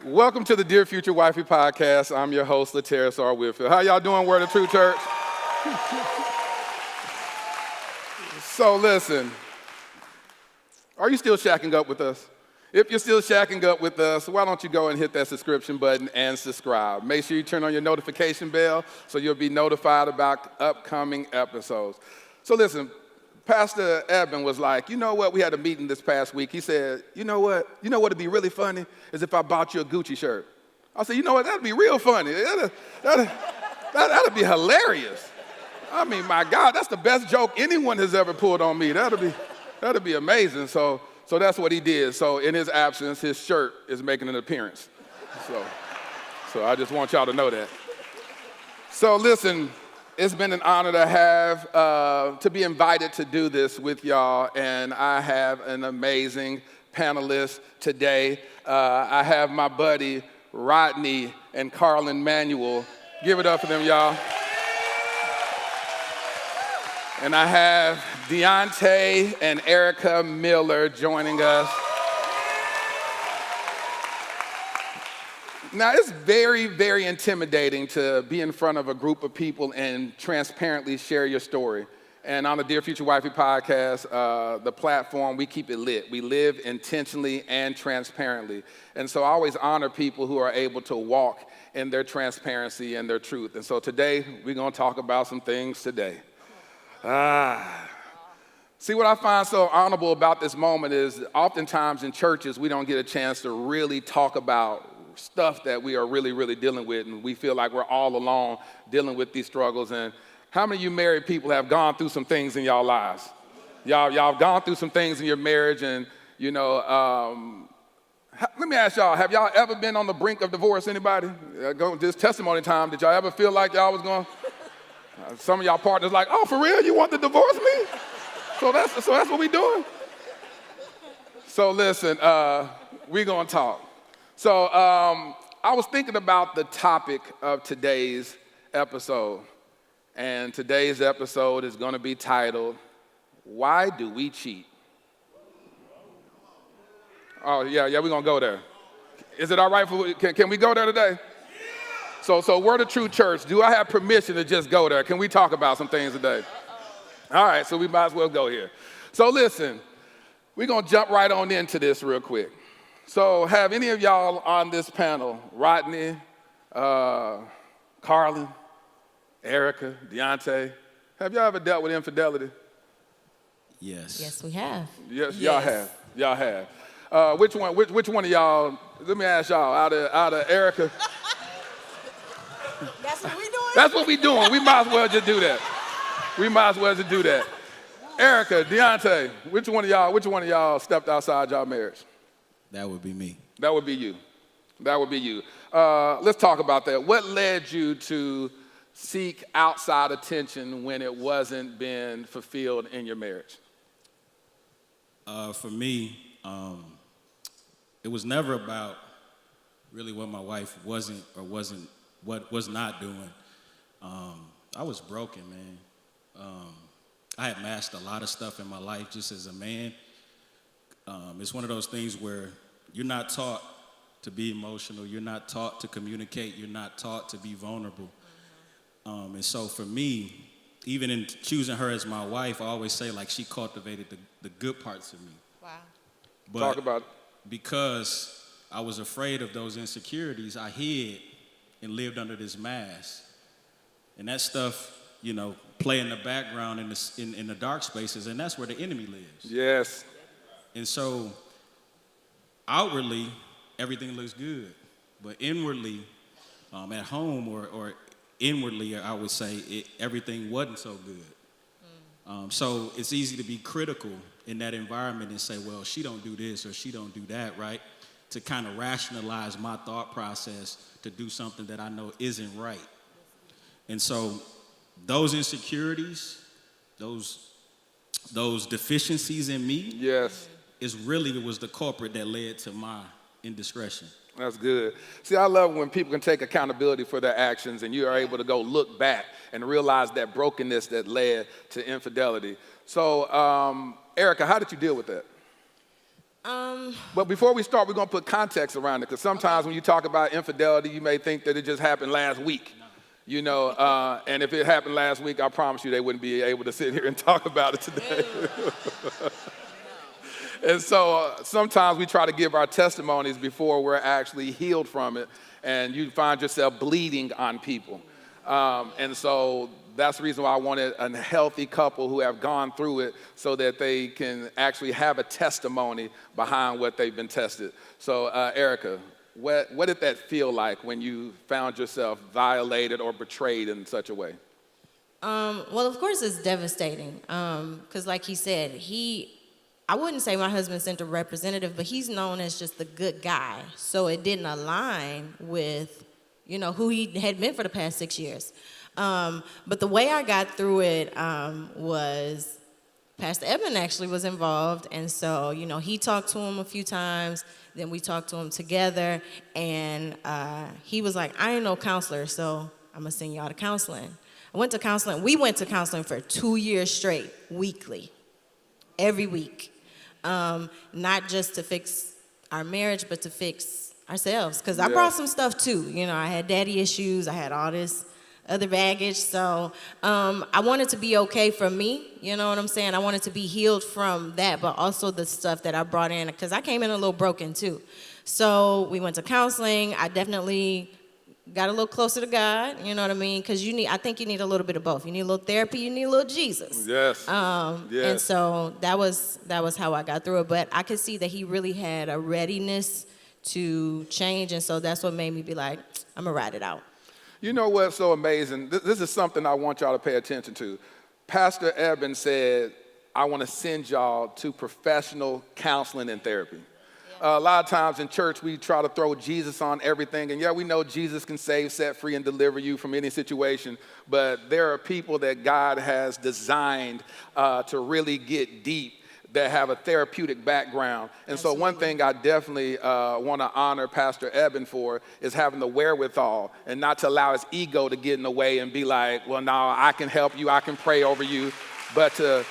Welcome to the Dear Future Wifey podcast. I'm your host, Laterras or Whitfield. How y'all doing, Word of Truth Church? So listen, are you still shacking up with us? If you're still shacking up with us, why don't you go and hit that subscription button and subscribe. Make sure you turn on your notification bell so you'll be notified about upcoming episodes. So listen, Pastor Eben was like, you know what? We had a meeting this past week. He said, you know what? You know what would be really funny is if I bought you a Gucci shirt. I said, you know what? That'd be real funny. That'd be hilarious. I mean, my God, that's the best joke anyone has ever pulled on me. That'd be amazing. So that's what he did. So in his absence, his shirt is making an appearance. So I just want y'all to know that. So listen. It's been an honor to be invited to do this with y'all, and I have an amazing panelist today. I have my buddy Rodney and Carlin Manuel. Give it up for them, y'all. And I have Deontay and Erica Miller joining us. Now, it's very, very intimidating to be in front of a group of people and transparently share your story. And on the Dear Future Wifey podcast, the platform, we keep it lit. We live intentionally and transparently. And so I always honor people who are able to walk in their transparency and their truth. And so today, we're going to talk about some things today. See, what I find so honorable about this moment is oftentimes in churches, we don't get a chance to really talk about stuff that we are really, really dealing with, and we feel like we're all alone dealing with these struggles. And how many of you married people have gone through some things in y'all lives? Y'all have gone through some things in your marriage, and let me ask y'all, have y'all ever been on the brink of divorce? Anybody? This testimony time, did y'all ever feel like y'all was going? Some of y'all partners like, oh, for real? You want to divorce me? So that's what we doing? So listen, we're gonna talk. So I was thinking about the topic of today's episode, and today's episode is going to be titled, Why Do We Cheat? Oh, yeah, we're going to go there. Is it all right? Can we go there today? So Word of Truth Church, do I have permission to just go there? Can we talk about some things today? All right, so we might as well go here. So listen, we're going to jump right on into this real quick. So have any of y'all on this panel, Rodney, Carlin, Erica, Deontay, have y'all ever dealt with infidelity? Yes. Yes, we have. Yes. Y'all have. Y'all have. Which one of y'all, let me ask y'all, out of Erica? That's what we doing? That's what we doing. We might as well just do that. Erica, Deontay, which one of y'all stepped outside y'all marriage? That would be me. That would be you. Let's talk about that. What led you to seek outside attention when it wasn't being fulfilled in your marriage? For me, it was never about really what my wife was not doing. I was broken, man. I had mastered a lot of stuff in my life just as a man. It's one of those things where you're not taught to be emotional, you're not taught to communicate, you're not taught to be vulnerable. And so for me, even in choosing her as my wife, I always say like she cultivated the good parts of me. Wow. But Talk about it. Because I was afraid of those insecurities, I hid and lived under this mask. And that stuff, play in the background in the dark spaces, and that's where the enemy lives. Yes. And so, outwardly, everything looks good. But inwardly, at home or inwardly, I would say, everything wasn't so good. So it's easy to be critical in that environment and say, well, she don't do this or she don't do that, right? To kind of rationalize my thought process to do something that I know isn't right. And so those insecurities, those deficiencies in me, yes, was the culprit that led to my indiscretion. That's good. See, I love when people can take accountability for their actions and you are able to go look back and realize that brokenness that led to infidelity. So, Erica, how did you deal with that? But before we start, we're going to put context around it, because sometimes when you talk about infidelity, you may think that it just happened last week. You know, and if it happened last week, I promise you they wouldn't be able to sit here and talk about it today. And so sometimes we try to give our testimonies before we're actually healed from it, and you find yourself bleeding on people. And so that's the reason why I wanted a healthy couple who have gone through it, so that they can actually have a testimony behind what they've been tested. So Erica, what did that feel like when you found yourself violated or betrayed in such a way? Well, of course it's devastating, because like he said, I wouldn't say my husband sent a representative, but he's known as just the good guy. So it didn't align with, who he had been for the past 6 years. But the way I got through it was Pastor Eben actually was involved. And so, he talked to him a few times. Then we talked to him together. And he was like, I ain't no counselor, so I'm going to send y'all to counseling. I went to counseling. We went to counseling for 2 years straight, weekly, every week. Not just to fix our marriage, but to fix ourselves. Because I brought some stuff too. I had daddy issues. I had all this other baggage. So I wanted to be okay for me. You know what I'm saying? I wanted to be healed from that, but also the stuff that I brought in, because I came in a little broken too. So we went to counseling. I definitely got a little closer to God, you know what I mean? Because I think you need a little bit of both. You need a little therapy, you need a little Jesus. Yes. Yes. And so that was how I got through it. But I could see that he really had a readiness to change, and so that's what made me be like, I'm gonna ride it out. You know what's so amazing? This is something I want y'all to pay attention to. Pastor Eben said, I want to send y'all to professional counseling and therapy. A lot of times in church, we try to throw Jesus on everything. And we know Jesus can save, set free, and deliver you from any situation. But there are people that God has designed to really get deep, that have a therapeutic background. And so one thing I definitely want to honor Pastor Eben for is having the wherewithal and not to allow his ego to get in the way and be like, well, no, I can help you, I can pray over you, but to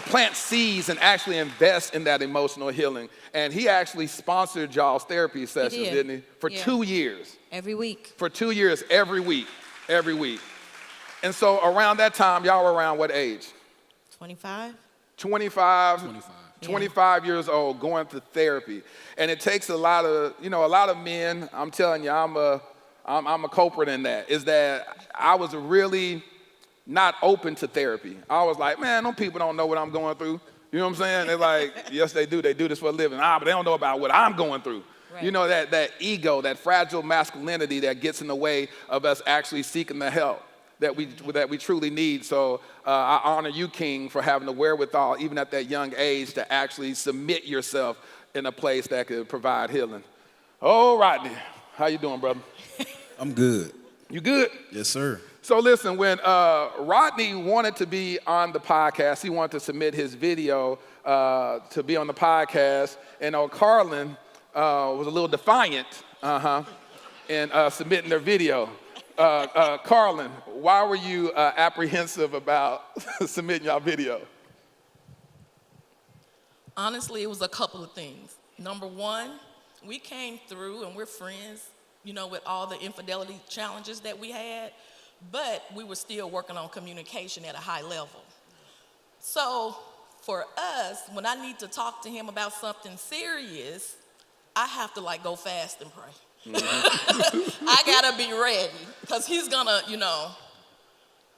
plant seeds and actually invest in that emotional healing. And he actually sponsored y'all's therapy sessions, didn't he? For 2 years. Every week. For 2 years, every week. And so around that time, y'all were around what age? 25. 25 years old, going to therapy. And it takes a lot of men, I'm telling you, I'm a culprit in that, is that I was really not open to therapy. I was like, man, them people don't know what I'm going through. You know what I'm saying? They're like, yes, they do. They do this for a living. But they don't know about what I'm going through. Right. That ego, that fragile masculinity that gets in the way of us actually seeking the help that we truly need. So I honor you, King, for having the wherewithal, even at that young age, to actually submit yourself in a place that could provide healing. Oh, Rodney, how you doing, brother? I'm good. You good? Yes, sir. So listen, when Rodney wanted to be on the podcast, he wanted to submit his video to be on the podcast, and Carlin was a little defiant in submitting their video. Carlin, why were you apprehensive about submitting your video? Honestly, it was a couple of things. Number one, we came through and we're friends, with all the infidelity challenges that we had, but we were still working on communication at a high level. So for us, when I need to talk to him about something serious, I have to go fast and pray. I gotta be ready, because he's gonna,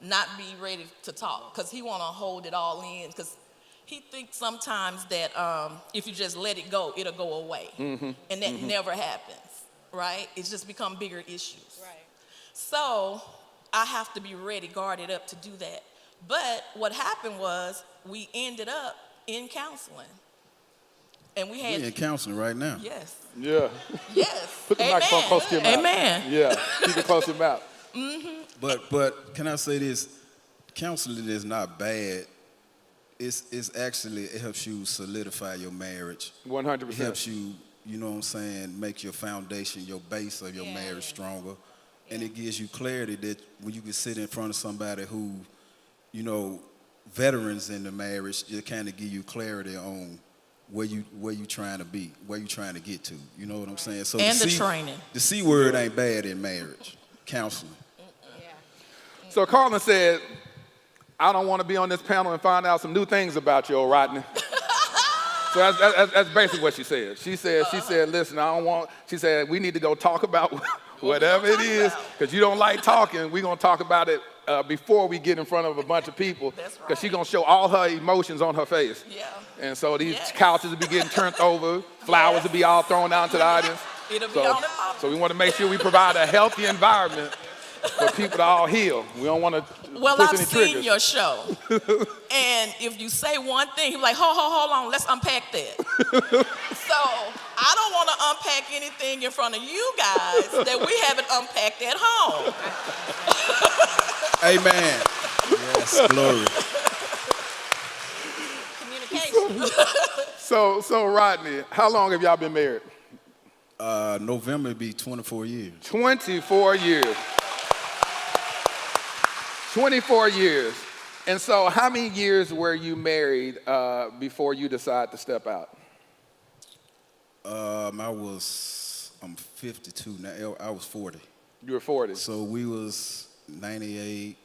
not be ready to talk, because he wanna hold it all in, because he thinks sometimes that if you just let it go, it'll go away. And that never happens, right? It's just become bigger issues. Right. So I have to be ready, guarded up to do that. But what happened was we ended up in counseling. And we had... We're in counseling right now. Yes. Yeah. Yes. Put the microphone close to your mouth. Amen. Yeah, keep it close to your mouth. But can I say this? Counseling is not bad. It's actually, it helps you solidify your marriage. 100%. It helps you, make your foundation, your base of your marriage stronger. And it gives you clarity that when you can sit in front of somebody who, veterans in the marriage, it kind of give you clarity on where you trying to be, where you trying to get to. You know what I'm saying? So And the training. The C word ain't bad in marriage. Counseling. So Carlin said, I don't want to be on this panel and find out some new things about you, old Rodney. So that's basically what she said. She said, listen, I don't want, she said, we need to go talk about whatever it is, because you don't like talking. We're going to talk about it before we get in front of a bunch of people, That's right. because she's going to show all her emotions on her face. Yeah. And so these Yes. couches will be getting turned over, flowers will be all thrown out into the audience. It'll be So, on the pop. so we want to make sure we provide a healthy environment for people to all heal. We don't want to Well, push I've any seen triggers. your show. And if you say one thing, he's like, hold on, let's unpack that. So I don't want to unpack anything in front of you guys that we haven't unpacked at home. Amen. Yes, glory. Communication. So Rodney, how long have y'all been married? November would be 24 years. 24 years. 24 years. And so how many years were you married before you decided to step out? I'm 52 now. I was 40. You were 40. So we was 98.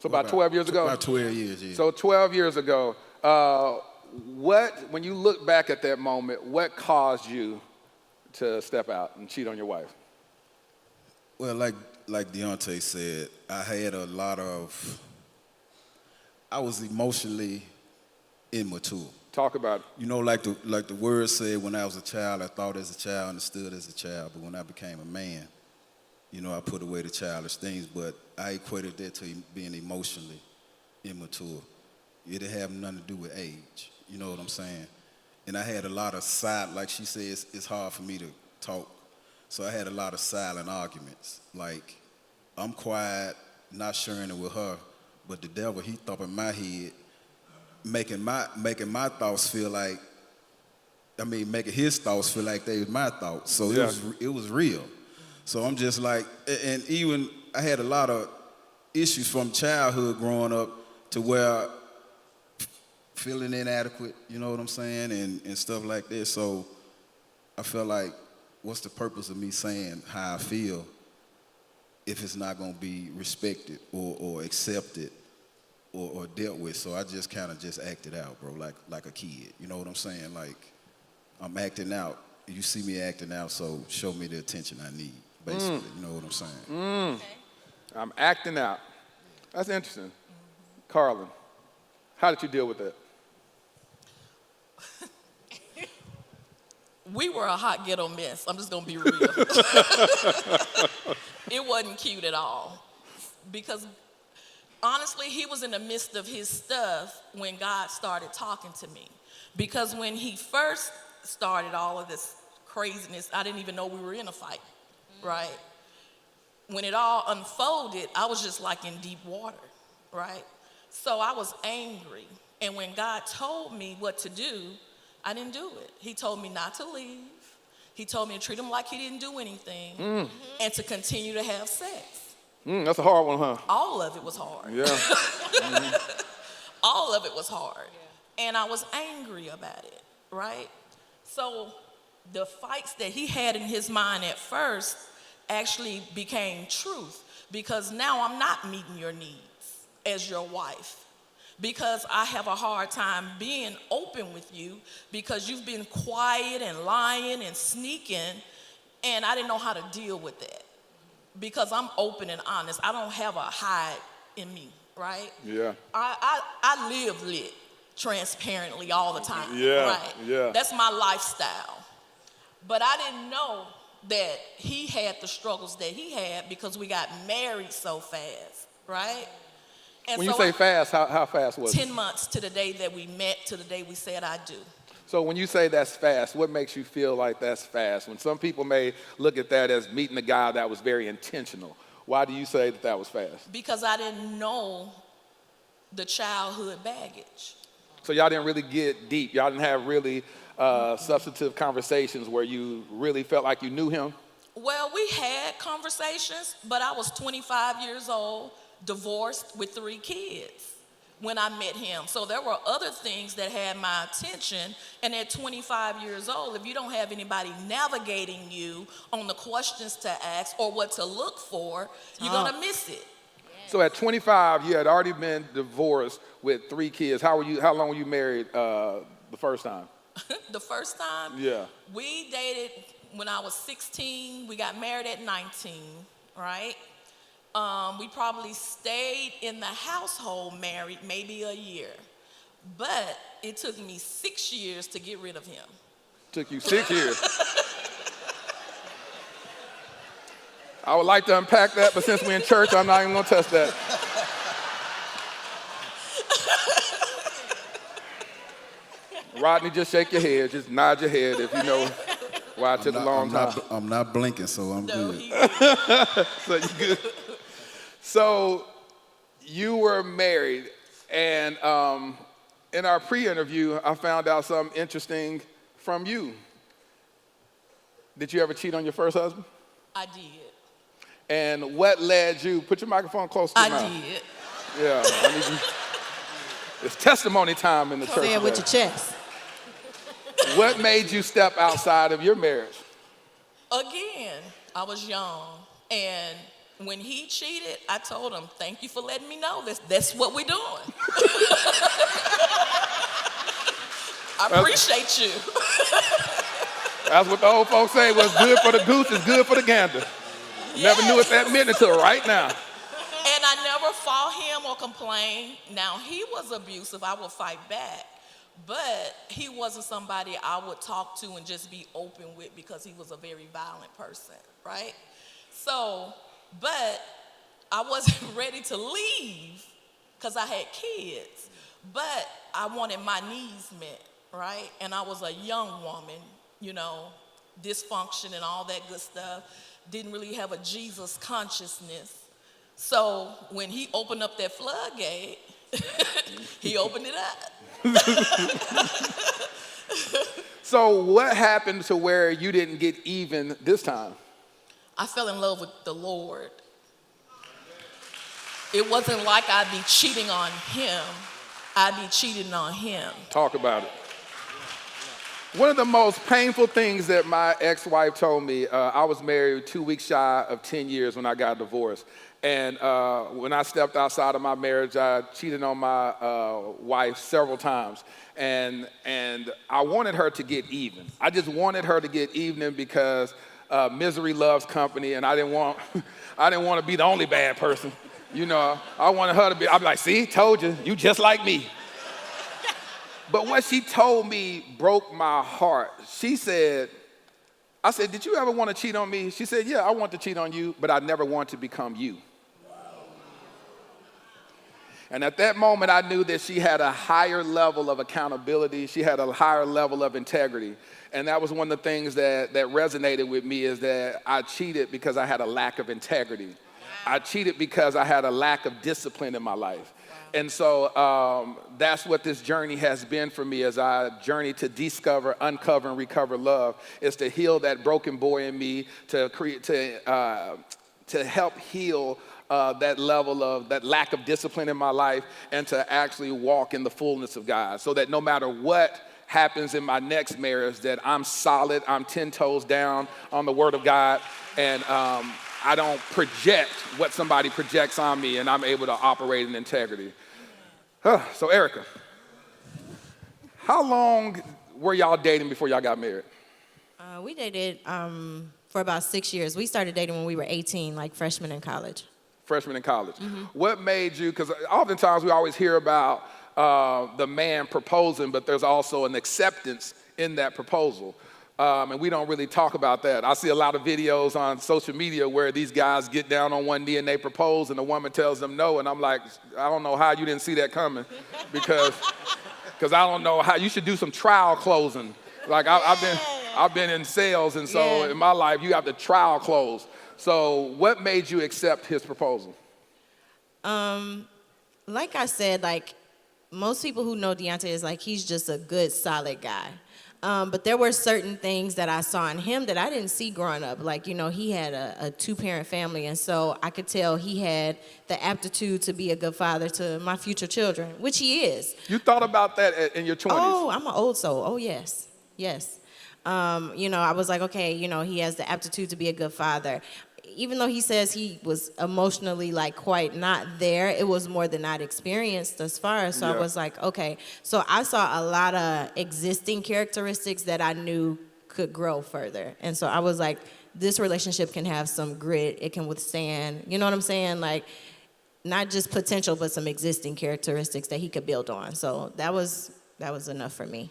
So about 12 years ago? About 12 years, yeah. So 12 years ago, when you look back at that moment, what caused you to step out and cheat on your wife? Well, like Deontay said, I was emotionally immature. Talk about it. You know, like the word said, when I was a child, I thought as a child, understood as a child. But when I became a man, you know, I put away the childish things. But I equated that to being emotionally immature. It didn't have nothing to do with age. You know what I'm saying? And I had a lot of like she says, it's hard for me to talk. So I had a lot of silent arguments. Like, I'm quiet, not sharing it with her, but the devil, he thought in my head, making my thoughts feel like, making his thoughts feel like they was my thoughts. So Yeah. it was real. So I'm just like, and even I had a lot of issues from childhood growing up to where feeling inadequate, you know what I'm saying, and stuff like that. So I felt like, what's the purpose of me saying how I feel if it's not going to be respected or accepted or dealt with? So I just kind of just acted out, bro, like a kid. You know what I'm saying? Like, I'm acting out. You see me acting out, so show me the attention I need, basically. You know what I'm saying? I'm acting out. That's interesting. Carlin, how did you deal with that? We were a hot ghetto mess. I'm just going to be real. It wasn't cute at all. Because honestly, he was in the midst of his stuff when God started talking to me. Because when he first started all of this craziness, I didn't even know we were in a fight, right? When it all unfolded, I was just like in deep water, right? So I was angry. And when God told me what to do, I didn't do it. He told me not to leave. He told me to treat him like he didn't do anything and to continue to have sex. That's a hard one, huh? All of it was hard. Yeah. All of it was hard. And I was angry about it, right? So the fights that he had in his mind at first actually became truth, because now I'm not meeting your needs as your wife. Because I have a hard time being open with you because you've been quiet and lying and sneaking, and I didn't know how to deal with that. Because I'm open and honest. I don't have a hide in me, right? Yeah. I live lit transparently all the time, Yeah, right? yeah. That's my lifestyle. But I didn't know that he had the struggles that he had because we got married so fast, right? And When so you say fast, how fast was it? 10 months to the day that we met, to the day we said I do. So when you say that's fast, what makes you feel like that's fast? When some people may look at that as meeting a guy that was very intentional, why do you say that that was fast? Because I didn't know the childhood baggage. So y'all didn't really get deep. Y'all didn't have really substantive conversations where you really felt like you knew him? Well, we had conversations, but I was 25 years old, divorced with 3 kids. when I met him. So there were other things that had my attention. And at 25 years old, if you don't have anybody navigating you on the questions to ask or what to look for, you're going to miss it. So at 25, you had already been divorced with 3 kids. How long were you married the first time? The first time? Yeah. We dated when I was 16. We got married at 19, right? We probably stayed in the household married maybe a year. But it took me 6 years to get rid of him. Took you 6 years. I would like to unpack that, but since we're in church, I'm not even going to touch that. Rodney, just shake your head. Just nod your head if you know why it took a long time. I'm not blinking, so I'm No, good. So you good. So you were married, and in our pre-interview, I found out something interesting from you. Did you ever cheat on your first husband? I did. And what led you? Put your microphone close to your mouth. I did. Yeah, I need you. It's testimony time in the church. Say it with today. your chest. What made you step outside of your marriage? Again, I was young, and when he cheated, I told him, "Thank you for letting me know. That's what we're doing." I appreciate you. That's what the old folks say. What's good for the goose is good for the gander. Never knew what that meant until right now. And I never fought him or complained. Now, he was abusive. I would fight back. But he wasn't somebody I would talk to and just be open with because he was a very violent person, right? So, but I wasn't ready to leave because I had kids. But I wanted my needs met, right? And I was a young woman, dysfunction and all that good stuff. Didn't really have a Jesus consciousness. So when he opened up that floodgate, he opened it up. So what happened to where you didn't get even this time? I fell in love with the Lord. It wasn't like I'd be cheating on him. I'd be cheating on him. Talk about it. One of the most painful things that my ex-wife told me, I was married 2 weeks shy of 10 years when I got divorced. And when I stepped outside of my marriage, I cheated on my wife several times. And I wanted her to get even. I just wanted her to get even because misery loves company, and I didn't want to be the only bad person. I wanted her to be, I'd be like, see, told you, you just like me. But what she told me broke my heart. I said, did you ever want to cheat on me? She said, yeah, I want to cheat on you, but I never want to become you. And at that moment, I knew that she had a higher level of accountability. She had a higher level of integrity. And that was one of the things that resonated with me, is that I cheated because I had a lack of integrity. I cheated because I had a lack of discipline in my life. And so that's what this journey has been for me, as I journey to discover, uncover, and recover love, is to heal that broken boy in me, to help heal that level of that lack of discipline in my life, and to actually walk in the fullness of God, so that no matter what happens in my next marriage, that I'm solid, I'm 10 toes down on the Word of God, and I don't project what somebody projects on me, and I'm able to operate in integrity. So Erica, how long were y'all dating before y'all got married? We dated for about 6 years. We started dating when we were 18, like freshmen in college. Freshman in college. What made you, because oftentimes we always hear about the man proposing, but there's also an acceptance in that proposal. And we don't really talk about that. I see a lot of videos on social media where these guys get down on one knee and they propose, and the woman tells them no, and I'm like, I don't know how you didn't see that coming, because I don't know how. You should do some trial closing. Like I've been in sales, and so in my life you have to trial close. So what made you accept his proposal? Like I said, like most people who know Deontay is like, he's just a good, solid guy. But there were certain things that I saw in him that I didn't see growing up. Like, he had a two-parent family, and so I could tell he had the aptitude to be a good father to my future children, which he is. You thought about that in your 20s? Oh, I'm an old soul. Oh, yes. Yes. I was like, okay, he has the aptitude to be a good father. Even though he says he was emotionally quite not there, it was more than I'd experienced thus far. So I was like, okay. So I saw a lot of existing characteristics that I knew could grow further. And so I was like, this relationship can have some grit. It can withstand, you know what I'm saying? Not just potential, but some existing characteristics that he could build on. So that was enough for me.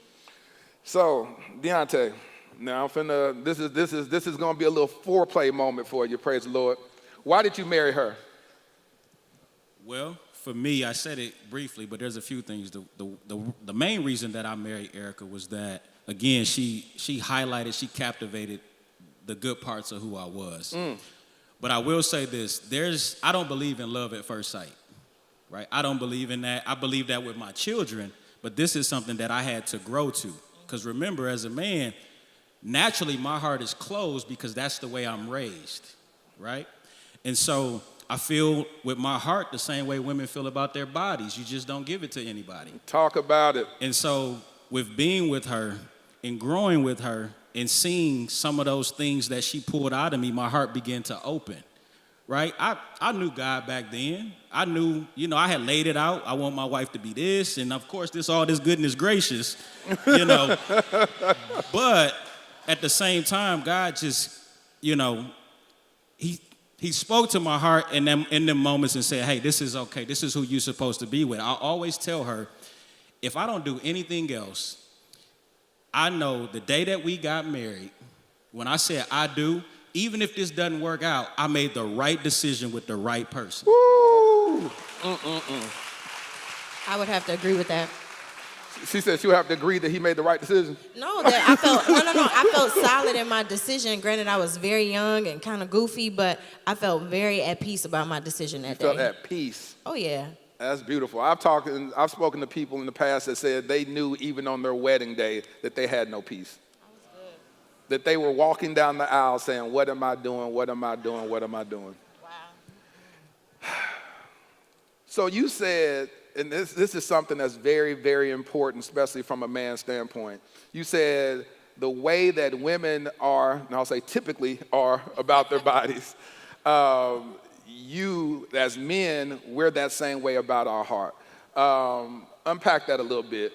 So, Deontay, now this is going to be a little foreplay moment for you, praise the Lord. Why did you marry her? Well, for me, I said it briefly, but there's a few things. The main reason that I married Erica was that, again, she highlighted, she captivated the good parts of who I was. But I will say this, I don't believe in love at first sight, right? I don't believe in that. I believe that with my children, but this is something that I had to grow to. Because remember, as a man, naturally, my heart is closed because that's the way I'm raised, right? And so I feel with my heart the same way women feel about their bodies. You just don't give it to anybody. Talk about it. And so with being with her and growing with her and seeing some of those things that she pulled out of me, my heart began to open, right? I knew God back then. I knew, I had laid it out. I want my wife to be this. And, of course, all this goodness gracious, But at the same time, God just, he spoke to my heart in them moments and said, hey, this is okay. This is who you're supposed to be with. I always tell her, if I don't do anything else, I know the day that we got married, when I said I do, even if this doesn't work out, I made the right decision with the right person. Woo! I would have to agree with that. She said she would have to agree that he made the right decision. No, that I felt I felt solid in my decision. Granted, I was very young and kind of goofy, but I felt very at peace about my decision that day. Felt at peace. Oh yeah. That's beautiful. I've spoken to people in the past that said they knew even on their wedding day that they had no peace. That they were walking down the aisle saying, what am I doing? What am I doing? What am I doing? Wow. So you said, and this is something that's very, very important, especially from a man's standpoint. You said the way that women are, and I'll say typically are about their bodies, you as men, we're that same way about our heart. Unpack that a little bit.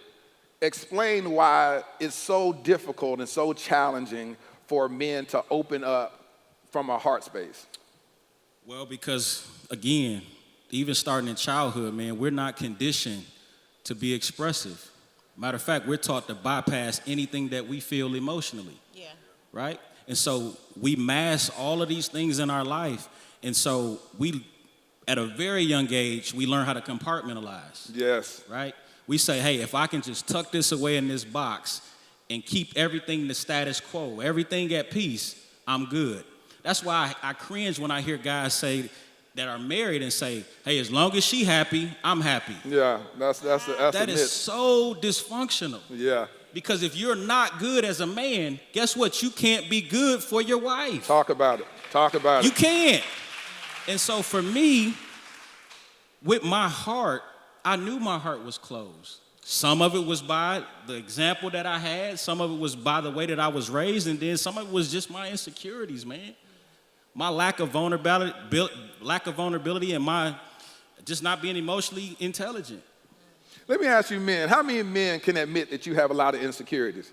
Explain why it's so difficult and so challenging for men to open up from a heart space. Well, because, again, even starting in childhood, man, we're not conditioned to be expressive. Matter of fact, we're taught to bypass anything that we feel emotionally. Yeah. Right? And so we mask all of these things in our life. And so we, at a very young age, we learn how to compartmentalize. Yes. Right? We say, hey, if I can just tuck this away in this box and keep everything the status quo, everything at peace, I'm good. That's why I cringe when I hear guys say that are married and say, hey, as long as she happy, I'm happy. Yeah, that's That is so dysfunctional. Yeah. Because if you're not good as a man, guess what? You can't be good for your wife. Talk about it. Talk about You it. can't. And so for me, with my heart, I knew my heart was closed. Some of it was by the example that I had. Some of it was by the way that I was raised. And then some of it was just my insecurities, man. My lack of vulnerability and my just not being emotionally intelligent. Let me ask you men, how many men can admit that you have a lot of insecurities?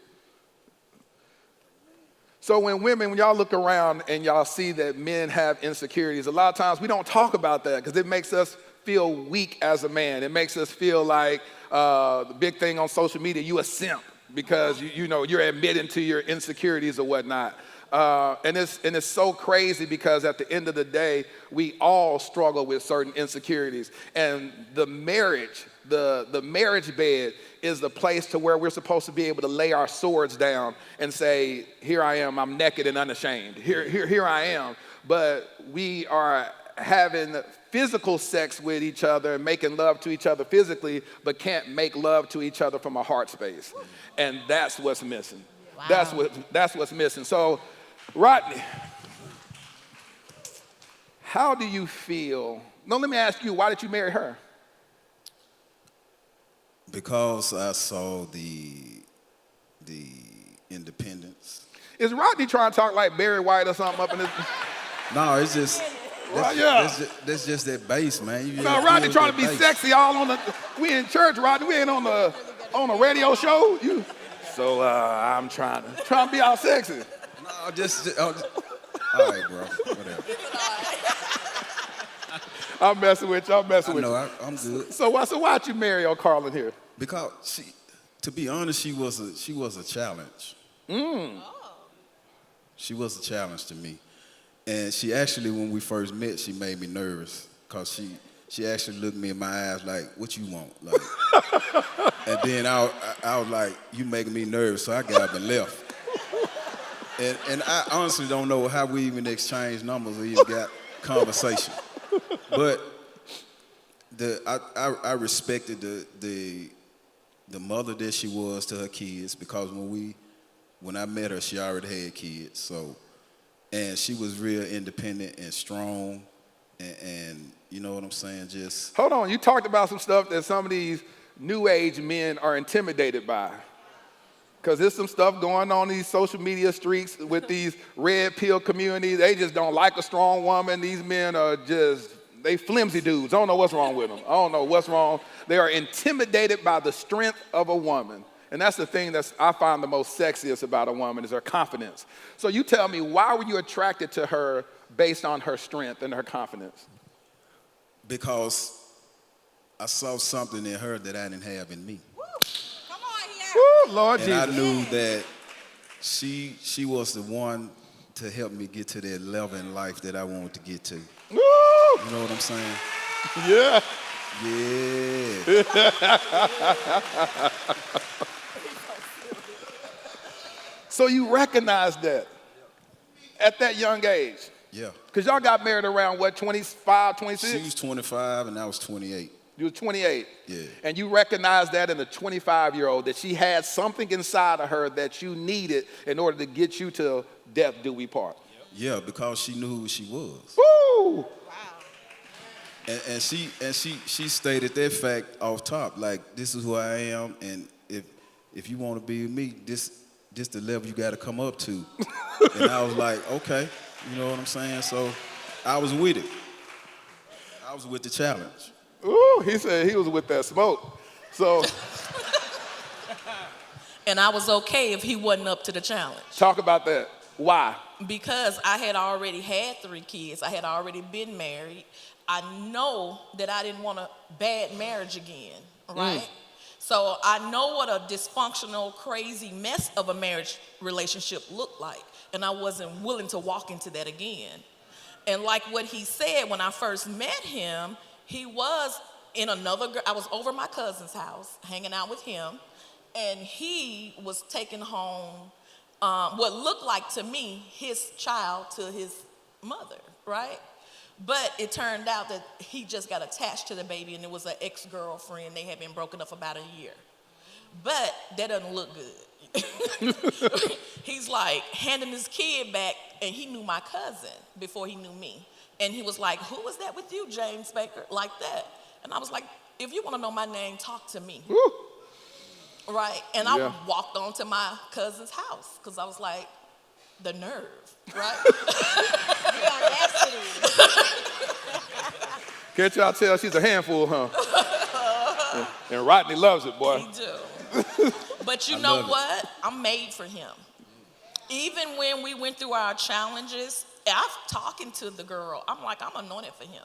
So when y'all look around and y'all see that men have insecurities, a lot of times we don't talk about that because it makes us feel weak as a man. It makes us feel like the big thing on social media, you a simp because you're admitting to your insecurities or whatnot. And it's so crazy because at the end of the day, we all struggle with certain insecurities. And the marriage bed is the place to where we're supposed to be able to lay our swords down and say, here I am, I'm naked and unashamed. Here I am. But we are having physical sex with each other and making love to each other physically, but can't make love to each other from a heart space. And that's what's missing. Wow. That's what's missing. So, Rodney, how do you feel? No, let me ask you, why did you marry her? Because I saw the independence. Is Rodney trying to talk like Barry White or something up in this? No, it's just that's just that bass, man. You No, just Rodney feel trying to that be bass. sexy all on the. We in church, Rodney. We ain't on a radio show. So I'm trying to be all sexy. No, just all right, bro. Whatever. I'm messing with you. I'm messing with you. I'm good. So why'd you marry old Carlin here? Because to be honest, she was a challenge. She was a challenge to me. And she actually, when we first met, she made me nervous because she actually looked me in my eyes like, "What you want?" Like, and then I was like, "You making me nervous," so I got up and left. And I honestly don't know how we even exchanged numbers or even got conversation. But I respected the mother that she was to her kids because when I met her, she already had kids. So, and she was real independent and strong, and you know what I'm saying? Just Hold on. You talked about some stuff that some of these new age men are intimidated by. Because there's some stuff going on in these social media streets with these red pill communities. They just don't like a strong woman. These men are they flimsy dudes. I don't know what's wrong with them. I don't know what's wrong. They are intimidated by the strength of a woman. And that's the thing that I find the most sexiest about a woman is her confidence. So you tell me, why were you attracted to her based on her strength and her confidence? because I saw something in her that I didn't have in me. Come on here. Woo, Lord And Jesus. I knew that she was the one to help me get to that level in life that I wanted to get to. Woo! You know what I'm saying? Yeah. Yeah. So you recognized that at that young age? Yeah. Because y'all got married around, what, 25, 26? She was 25 and I was 28. You were 28. Yeah. And you recognized that in a 25-year-old, that she had something inside of her that you needed in order to get you to death do we part. Yeah, because she knew who she was. Woo! And she stated that fact off top, like, this is who I am, and if you want to be with me, this the level you got to come up to. And I was like, okay, you know what I'm saying? So I was with it. I was with the challenge. Ooh, he said he was with that smoke. So And I was okay if he wasn't up to the challenge. talk about that. Why? Because I had already had 3 kids. I had already been married. I know that I didn't want a bad marriage again, right? So I know what a dysfunctional, crazy mess of a marriage relationship looked like. And I wasn't willing to walk into that again. And like what he said, when I first met him, he was in another girl. I was over my cousin's house, hanging out with him. And he was taking home what looked like to me his child to his mother, right? But it turned out that he just got attached to the baby, and it was an ex-girlfriend. They had been broken up for about a year. But that doesn't look good. He's like handing his kid back, and he knew my cousin before he knew me. And he was like, who was that with you, James Baker? Like that. And I was like, if you want to know my name, talk to me. Woo. Right? And Yeah. I walked on to my cousin's house because I was like, the nerve, right? Can't y'all tell she's a handful, huh? And Rodney loves it, boy. He do. But you know love it. what? I'm made for him. Even when we went through our challenges, I'm talking to the girl. I'm like, I'm anointed for him.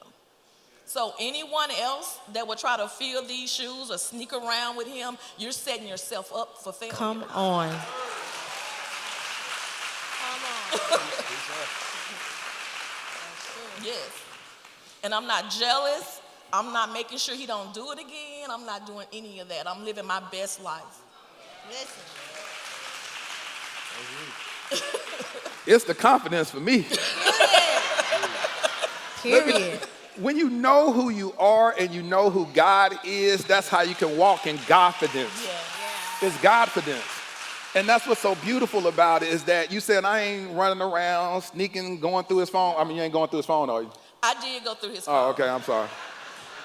So anyone else that would try to fill these shoes or sneak around with him, you're setting yourself up for failure. Come on. Yes. And I'm not jealous. I'm not making sure he don't do it again. I'm not doing any of that. I'm living my best life. Listen. It's the confidence for me. Period. When you know who you are and you know who God is, that's how you can walk in Godfidence. Yeah. It's Godfidence. And that's what's so beautiful about it is that you said I ain't running around, sneaking, going through his phone. I mean, you ain't going through his phone, are you? I did go through his phone. Oh, okay, I'm sorry.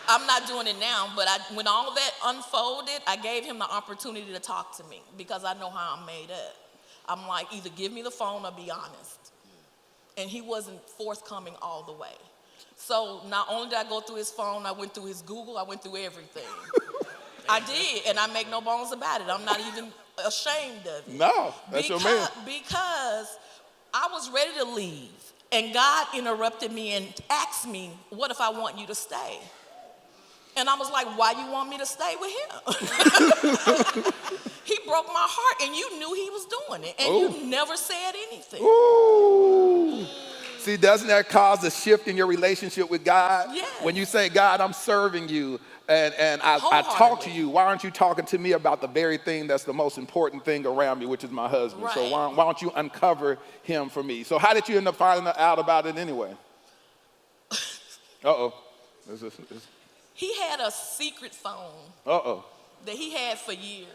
I'm not doing it now, but when all that unfolded, I gave him the opportunity to talk to me because I know how I'm made up. I'm like, either give me the phone or be honest. And he wasn't forthcoming all the way. So not only did I go through his phone, I went through his Google, I went through everything. I did, and I make no bones about it. I'm not even ashamed of it. No, that's your man. Because I was ready to leave, and God interrupted me and asked me, what if I want you to stay? And I was like, why you want me to stay with him? He broke my heart, and you knew he was doing it, and you never said anything. Ooh. See, doesn't that cause a shift in your relationship with God? Yes. When you say, God, I'm serving you, and I talk to you, why aren't you talking to me about the very thing that's the most important thing around me, which is my husband? Right. So why don't you uncover him for me? So how did you end up finding out about it anyway? Uh-oh. He had a secret phone Uh-oh. that he had for years,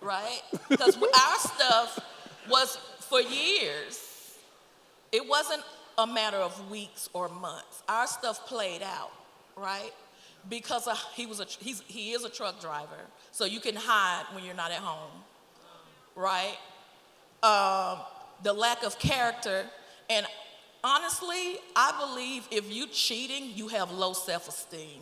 right? Because our stuff was for years. It wasn't a matter of weeks or months. Our stuff played out, right? Because he is a truck driver, so you can hide when you're not at home, right? The lack of character, and honestly, I believe if you cheating, you have low self-esteem.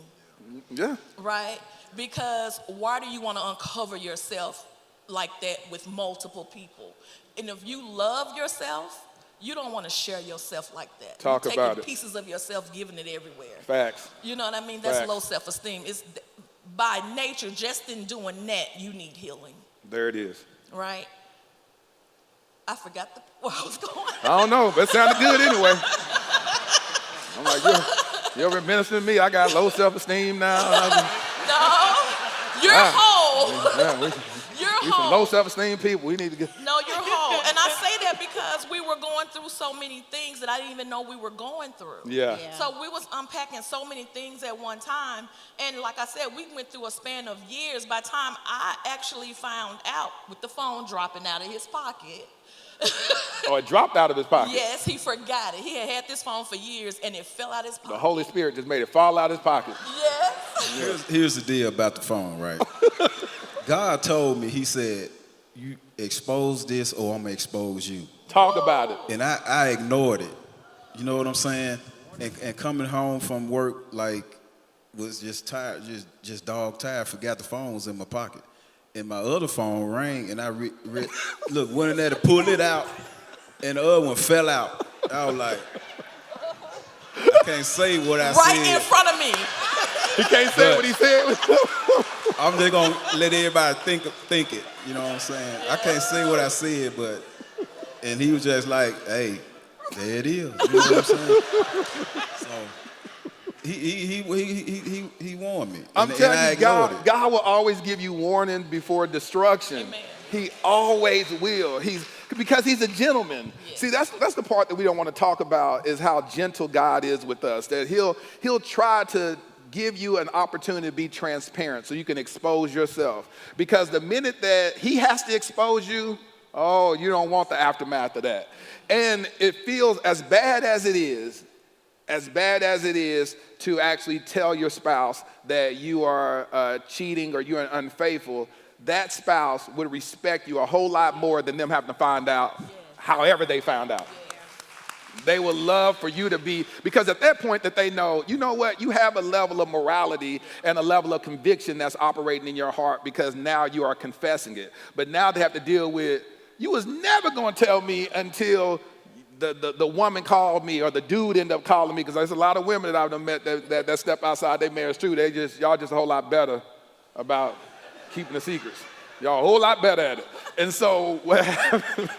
Yeah. Right? Because why do you want to uncover yourself like that with multiple people? And if you love yourself, you don't want to share yourself like that. Talk You're about taking it. pieces of yourself, giving it everywhere. Facts. You know what I mean? That's Facts. low self-esteem. It's by nature, just in doing that, you need healing. There it is. Right? I forgot where I was going. I don't know, but it sounded good anyway. I'm like, you ever minister to me? I got low self-esteem now. No, you're whole. Yeah, You're we whole. some low self-esteem people. We need to get. No, you're whole. And I say that because we were going through so many things that I didn't even know we were going through. Yeah. So we was unpacking so many things at one time. And like I said, we went through a span of years. By the time I actually found out with the phone dropping out of his pocket. Oh, it dropped out of his pocket. Yes, he forgot it. He had this phone for years and it fell out his pocket. The Holy Spirit just made it fall out of his pocket. Yes. Here's the deal about the phone, right? God told me, he said, you expose this or I'm going to expose you. Talk about it. And I ignored it. You know what I'm saying? And coming home from work, like, was just tired, just dog tired, forgot the phone was in my pocket. And my other phone rang, and I look, went in there to pull it out, and the other one fell out. I was like, I can't say what I said. Right in front of me. He can't say what he said. I'm just gonna let everybody think it. You know what I'm saying? I can't say what I said, and he was just like, "Hey, there it is." You know what I'm saying? So he warned me. I'm and telling I you, ignored it. God will always give you warning before destruction. Amen. He always will. Because he's a gentleman. Yes. See, that's the part that we don't want to talk about is how gentle God is with us. That he'll try to give you an opportunity to be transparent so you can expose yourself. Because the minute that he has to expose you, oh, you don't want the aftermath of that. And it feels as bad as it is to actually tell your spouse that you are cheating or you're unfaithful, that spouse would respect you a whole lot more than them having to find out however they found out. They would love for you to be, because at that point that they know, you know what, you have a level of morality and a level of conviction that's operating in your heart because now you are confessing it. But now they have to deal with, you was never going to tell me until the woman called me or the dude ended up calling me, because there's a lot of women that I've met that step outside their marriage too. Y'all just a whole lot better about keeping the secrets. Y'all a whole lot better at it. And so what happened,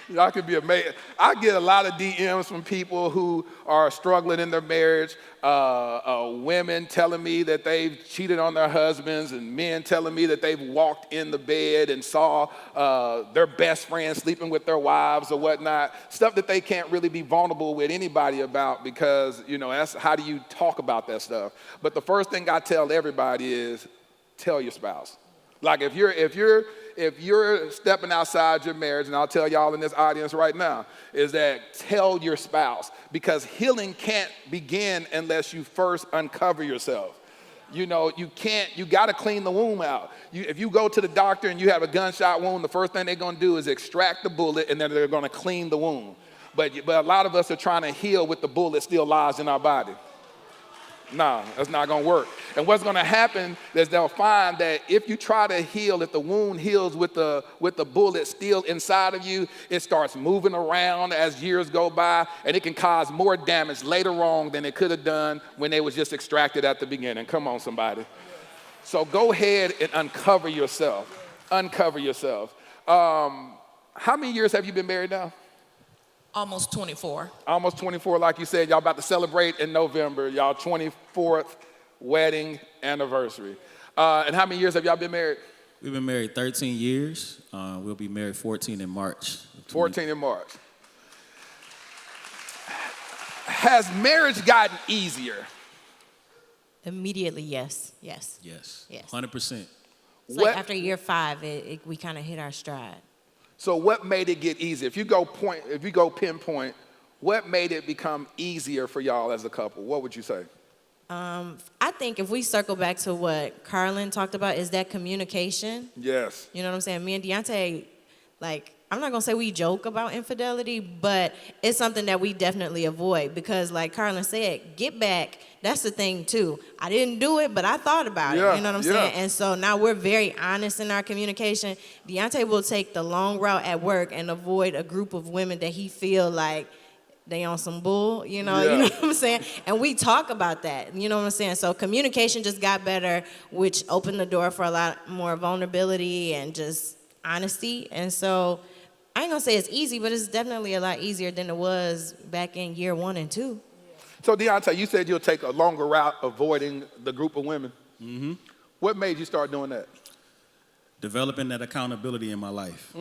y'all could be amazed. I get a lot of DMs from people who are struggling in their marriage, women telling me that they've cheated on their husbands, and men telling me that they've walked in the bed and saw their best friend sleeping with their wives or whatnot, stuff that they can't really be vulnerable with anybody about because, that's how do you talk about that stuff? But the first thing I tell everybody is tell your spouse. Like if you're stepping outside your marriage, and I'll tell y'all in this audience right now, is that tell your spouse, because healing can't begin unless you first uncover yourself. You know, you gotta clean the wound out. If you go to the doctor and you have a gunshot wound, the first thing they're gonna do is extract the bullet, and then they're gonna clean the wound. But a lot of us are trying to heal with the bullet still lodged in our body. No, that's not gonna work. And what's gonna happen is they'll find that if you try to heal, if the wound heals with the bullet still inside of you, it starts moving around as years go by, and it can cause more damage later on than it could have done when they was just extracted at the beginning. Come on, somebody. So go ahead and uncover yourself. Uncover yourself. How many years have you been married now? Almost 24. Almost 24, like you said. Y'all about to celebrate in November, y'all 24th wedding anniversary. And how many years have y'all been married? We've been married 13 years. We'll be married 14 in March. 14 in March. Has marriage gotten easier? Immediately, yes. Yes. Yes. Yes. 100%. It's like after year 5, we kind of hit our stride. So what made it get easier? If you go pinpoint, what made it become easier for y'all as a couple? What would you say? I think if we circle back to what Carlin talked about, is that communication. Yes. You know what I'm saying? Me and Deontay, like, I'm not going to say we joke about infidelity, but it's something that we definitely avoid because, like Carlin said, get back, that's the thing, too. I didn't do it, but I thought about it. You know what I'm saying? And so now we're very honest in our communication. Deontay will take the long route at work and avoid a group of women that he feel like they on some bull, you know what I'm saying? And we talk about that, you know what I'm saying? So communication just got better, which opened the door for a lot more vulnerability and just honesty. And so I ain't gonna say it's easy, but it's definitely a lot easier than it was back in year 1 and 2. So Deontay, you said you'll take a longer route avoiding the group of women. Mm-hmm. What made you start doing that? Developing that accountability in my life.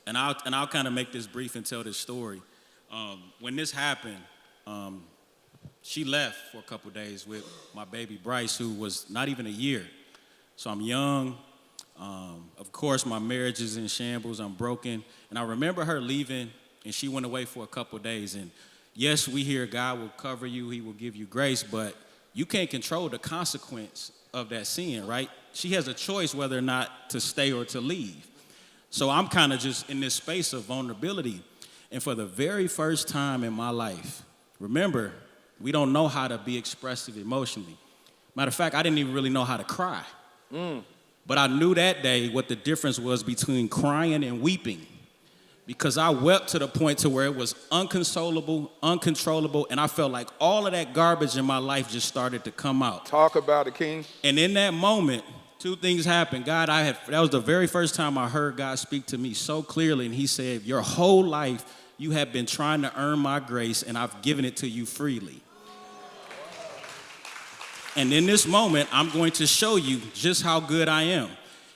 And I'll kind of make this brief and tell this story. When this happened, she left for a couple days with my baby Bryce, who was not even a year. So I'm young. Of course, my marriage is in shambles. I'm broken. And I remember her leaving, and she went away for a couple days. And yes, we hear God will cover you. He will give you grace, but you can't control the consequence of that sin, right? She has a choice whether or not to stay or to leave. So I'm kind of just in this space of vulnerability. And for the very first time in my life, remember, we don't know how to be expressive emotionally. Matter of fact, I didn't even really know how to cry. But I knew that day what the difference was between crying and weeping, because I wept to the point to where it was unconsolable, uncontrollable, and I felt like all of that garbage in my life just started to come out. Talk about it, King. And in that moment, two things happened. That was the very first time I heard God speak to me so clearly, and he said, your whole life you have been trying to earn my grace, and I've given it to you freely. And in this moment, I'm going to show you just how good I am.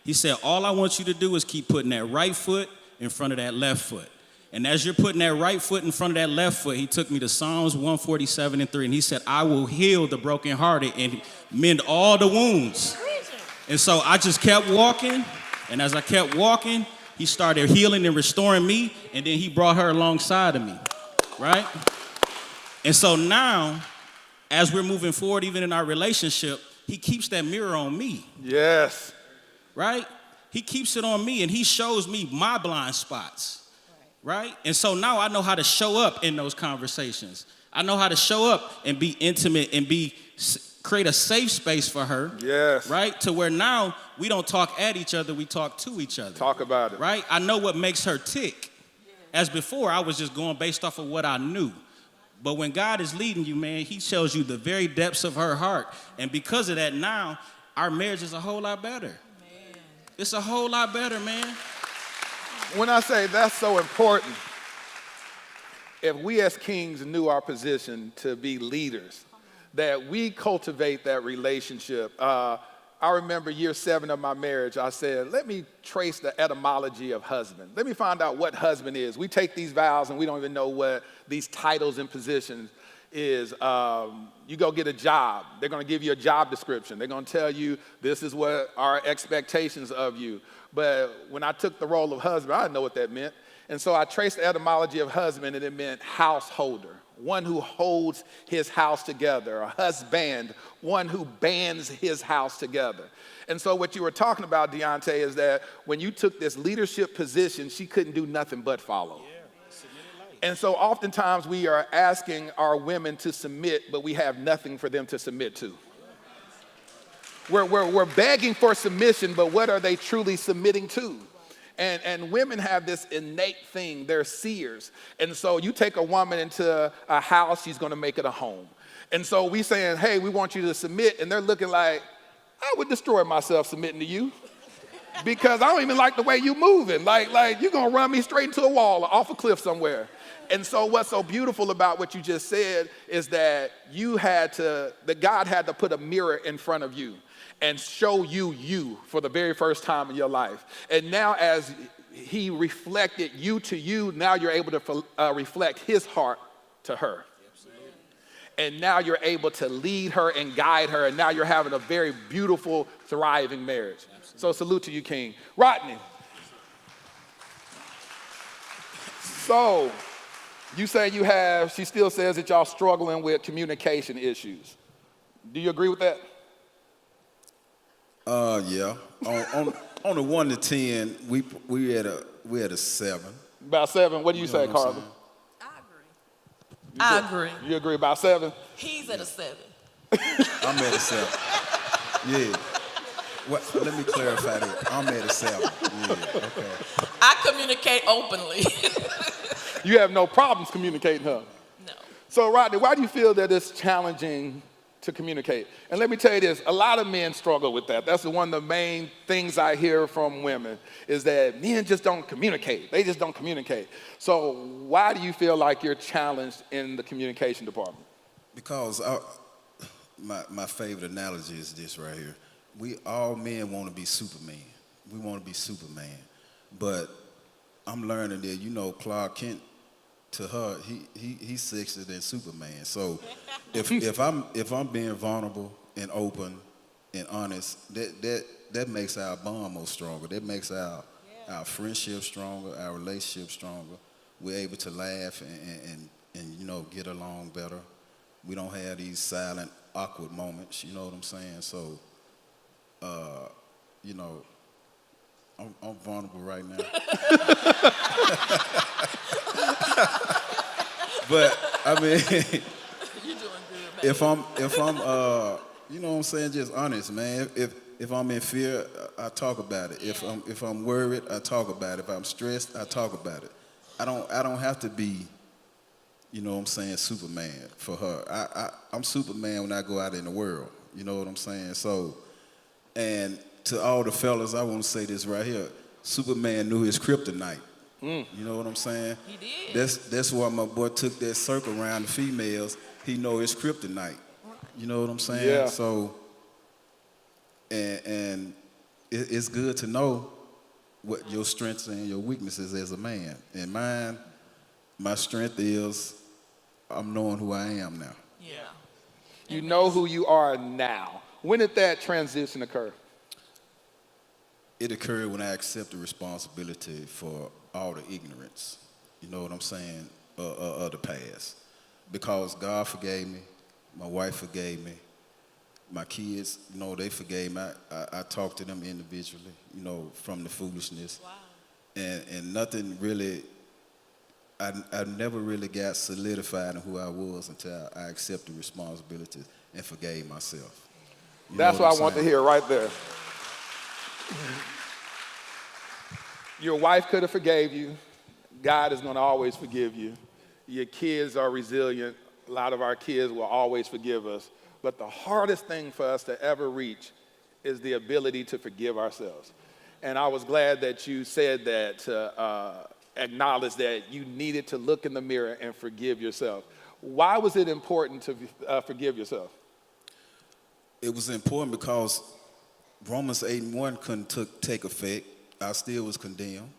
He said, all I want you to do is keep putting that right foot in front of that left foot. And as you're putting that right foot in front of that left foot, he took me to Psalms 147:3, and he said, I will heal the brokenhearted and mend all the wounds. And so I just kept walking, and as I kept walking, he started healing and restoring me, and then he brought her alongside of me, right? And so now, as we're moving forward, even in our relationship, he keeps that mirror on me. Yes. Right? He keeps it on me, and he shows me my blind spots. Right? And so now I know how to show up in those conversations. I know how to show up and be intimate and create a safe space for her. Yes. Right? To where now we don't talk at each other, we talk to each other. Talk about it. Right? I know what makes her tick. As before, I was just going based off of what I knew. But when God is leading you, man, he shows you the very depths of her heart. And because of that, now our marriage is a whole lot better. Man. It's a whole lot better, man. When I say that's so important, if we as kings knew our position to be leaders, that we cultivate that relationship. I remember year 7 of my marriage, I said, let me trace the etymology of husband. Let me find out what husband is. We take these vows and we don't even know what these titles and positions. is you go get a job. They're going to give you a job description. They're going to tell you this is what our expectations of you. But when I took the role of husband, I didn't know what that meant. And so I traced the etymology of husband, and it meant householder, one who holds his house together, a husband, one who bands his house together. And so what you were talking about, Deontay, is that when you took this leadership position, she couldn't do nothing but follow. And so oftentimes we are asking our women to submit, but we have nothing for them to submit to. We're begging for submission, but what are they truly submitting to? And women have this innate thing, they're seers. And so you take a woman into a house, she's gonna make it a home. And so we saying, hey, we want you to submit, and they're looking like, I would destroy myself submitting to you because I don't even like the way you moving. Like you're gonna run me straight into a wall or off a cliff somewhere. And so what's so beautiful about what you just said is that God had to put a mirror in front of you and show you for the very first time in your life. And now as he reflected you to you, now you're able to reflect his heart to her. And now you're able to lead her and guide her, and now you're having a very beautiful, thriving marriage. So salute to you, King. Rodney. So you say she still says that y'all struggling with communication issues. Do you agree with that? Yeah. On a 1 to 10, we at a 7. About 7. What do you say, what I'm Carla? saying? I agree. You agree about 7? He's at a 7. I'm at a 7. Yeah. Well, let me clarify that. I'm at a 7. Yeah, okay. I communicate openly. You have no problems communicating, huh? No. So, Rodney, why do you feel that it's challenging to communicate? And let me tell you this, a lot of men struggle with that. That's one of the main things I hear from women is that men just don't communicate. They just don't communicate. So why do you feel like you're challenged in the communication department? Because my favorite analogy is this right here. All men want to be Superman. We want to be Superman. But I'm learning that, Clark Kent, to her, he's sexier than Superman. So if I'm being vulnerable and open and honest, that makes our bond more stronger. That makes our friendship stronger, our relationship stronger. We're able to laugh and get along better. We don't have these silent, awkward moments. You know what I'm saying? So, I'm vulnerable right now. But I mean, You're doing good, man. if I'm you know what I'm saying, just honest, man. If I'm in fear, I talk about it. If I'm worried, I talk about it. If I'm stressed, I talk about it. I don't have to be, you know what I'm saying, Superman for her. I'm Superman when I go out in the world. You know what I'm saying? So, and to all the fellas, I want to say this right here. Superman knew his kryptonite. You know what I'm saying? He did. That's why my boy took that circle around the females. He know his kryptonite. You know what I'm saying? Yeah. So, and it's good to know what your strengths and your weaknesses as a man. And mine, my strength is I'm knowing who I am now. Yeah. You know who you are now. When did that transition occur? It occurred when I accepted responsibility for all the ignorance, you know what I'm saying, of the past. Because God forgave me, my wife forgave me, my kids, they forgave me. I talked to them individually, from the foolishness. Wow. And nothing really, I never really got solidified in who I was until I accepted responsibility and forgave myself. That's what I want to hear right there. Your wife could have forgave you. God is going to always forgive you. Your kids are resilient. A lot of our kids will always forgive us. But the hardest thing for us to ever reach is the ability to forgive ourselves. And I was glad that you said that, to acknowledge that you needed to look in the mirror and forgive yourself. Why was it important to forgive yourself? It was important because Romans 8:1 couldn't take effect. I still was condemned.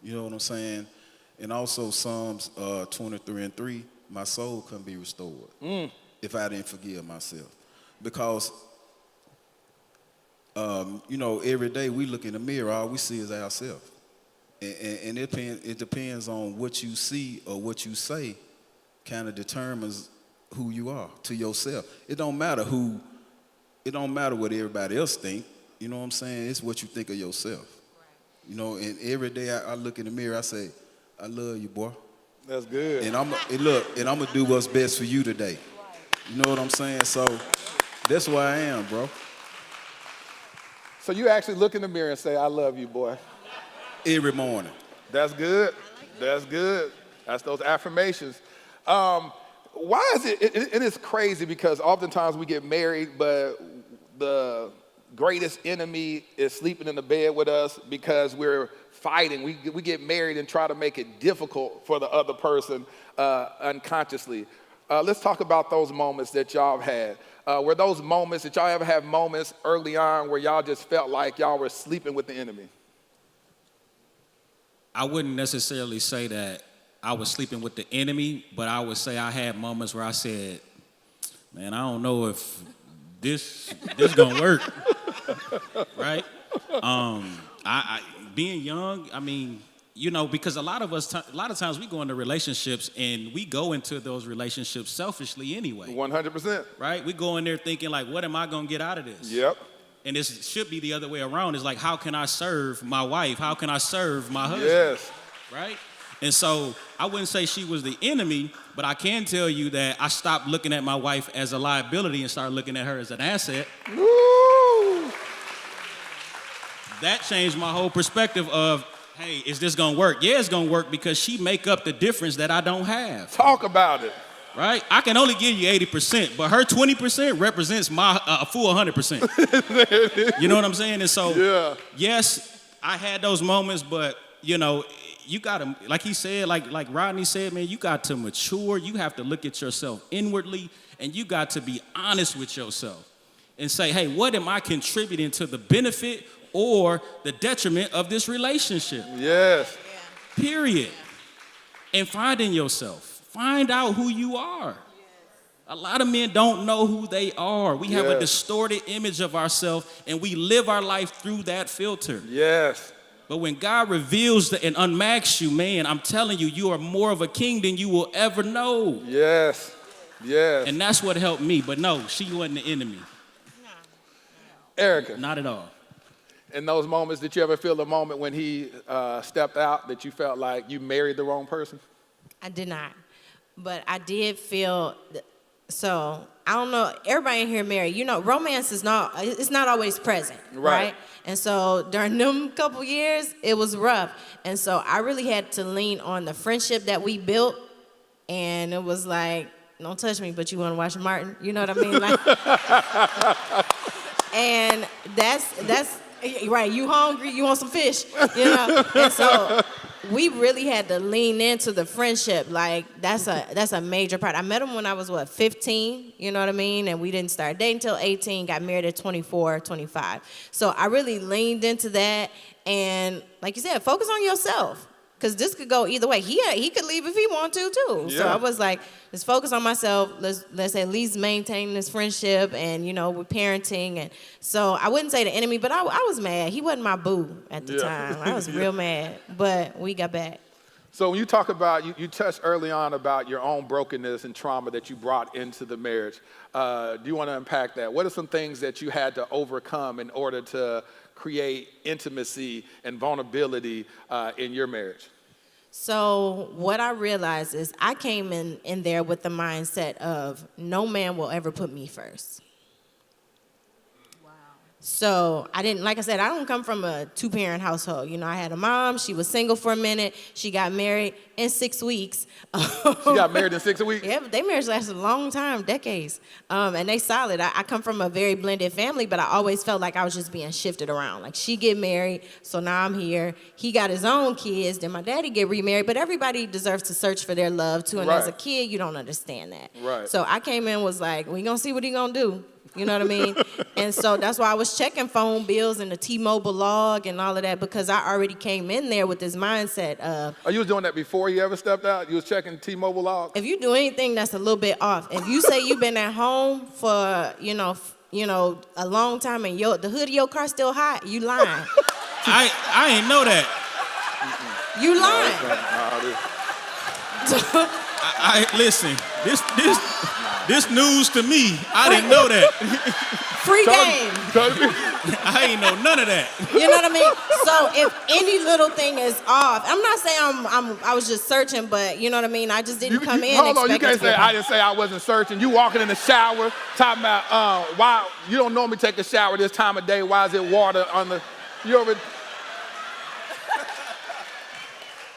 You know what I'm saying? And also Psalms 23:3, my soul couldn't be restored if I didn't forgive myself. Because, every day we look in the mirror, all we see is ourselves. And it depends on what you see or what you say kind of determines who you are to yourself. It don't matter what everybody else think. You know what I'm saying? It's what you think of yourself. Right. And every day I look in the mirror, I say, I love you, boy. That's good. And I'm gonna do what's best for you today. You know what I'm saying? So that's where I am, bro. So you actually look in the mirror and say, I love you, boy. Every morning. That's good. That's good. That's those affirmations. Why is it, and it's crazy because oftentimes we get married, but the greatest enemy is sleeping in the bed with us because we're fighting. We get married and try to make it difficult for the other person unconsciously. Let's talk about those moments that y'all have had. Were those moments, did y'all ever have moments early on where y'all just felt like y'all were sleeping with the enemy? I wouldn't necessarily say that I was sleeping with the enemy, but I would say I had moments where I said, man, I don't know if this gonna work, right? I being young, I mean, because a lot of times we go into relationships and we go into those relationships selfishly anyway. 100%. Right? We go in there thinking like, what am I gonna get out of this? Yep. And this should be the other way around. It's like, how can I serve my wife? How can I serve my husband? Yes. Right? And so I wouldn't say she was the enemy, but I can tell you that I stopped looking at my wife as a liability and started looking at her as an asset. Woo! That changed my whole perspective of, hey, is this gonna work? Yeah, it's gonna work because she make up the difference that I don't have. Talk about it. Right? I can only give you 80%, but her 20% represents my full 100%. You know what I'm saying? And so, yeah. Yes, I had those moments, but you gotta, like he said, like Rodney said, man, you got to mature. You have to look at yourself inwardly, and you got to be honest with yourself and say, hey, what am I contributing to the benefit or the detriment of this relationship? Yes. Period. And finding yourself. Find out who you are. A lot of men don't know who they are. We have a distorted image of ourselves, and we live our life through that filter. Yes. But when God reveals and unmasks you, man, I'm telling you, you are more of a king than you will ever know. Yes. Yes. And that's what helped me. But no, she wasn't the enemy. Erica. Not at all. In those moments, did you ever feel a moment when he stepped out that you felt like you married the wrong person? I did not. But I did feel, so I don't know, everybody in here married, romance it's not always present, right? And so during them couple years, it was rough. And so I really had to lean on the friendship that we built. And it was like, don't touch me, but you want to watch Martin? You know what I mean? And that's right, you hungry, you want some fish, And so we really had to lean into the friendship. Like, that's a major part. I met him when I was, 15, you know what I mean? And we didn't start dating until 18, got married at 24, 25. So I really leaned into that. And like you said, focus on yourself. Because this could go either way. He could leave if he wanted to, too. Yeah. So I was like, let's focus on myself. Let's at least maintain this friendship and, we're parenting. And so I wouldn't say the enemy, but I was mad. He wasn't my boo at the time. I was real mad. But we got back. So when you talk about, you touched early on about your own brokenness and trauma that you brought into the marriage. Do you want to unpack that? What are some things that you had to overcome in order to create intimacy and vulnerability in your marriage? So what I realized is I came in there with the mindset of no man will ever put me first. So I didn't, like I said, I don't come from a two-parent household. I had a mom. She was single for a minute. She got married in 6 weeks. She got married in 6 weeks? Yeah, but their marriage lasted a long time, decades. And they solid. I come from a very blended family, but I always felt like I was just being shifted around. Like, she get married, so now I'm here. He got his own kids, then my daddy get remarried. But everybody deserves to search for their love, too. And as a kid, you don't understand that. Right. So I came in was like, we gonna see what he gonna do. You know what I mean? And so that's why I was checking phone bills and the T-Mobile log and all of that, because I already came in there with this mindset of, Oh, you was doing that before you ever stepped out? You was checking T-Mobile logs? if you do anything that's a little bit off, if you say you've been at home for, a long time and the hood of your car still hot, you lying. I ain't know that. You lying. I listen. This news to me. I didn't know that. Free game. I ain't know none of that. You know what I mean? So if any little thing is off, I'm not saying I was just searching, but you know what I mean? I just didn't come in. Hold on, you expecting can't to say get- I didn't say I wasn't searching. You walking in the shower, talking about why you don't normally take a shower this time of day. Why is it water on the? You over?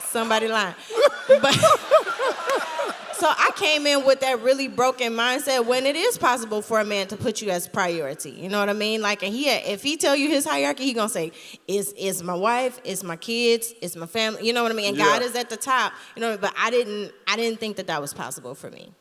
Somebody lying. But so I came in with that really broken mindset when it is possible for a man to put you as priority. You know what I mean? Like, and if he tell you his hierarchy, he gonna say, it's my wife, it's my kids, it's my family. You know what I mean? And Yeah. God is at the top. You know, but I didn't think that was possible for me.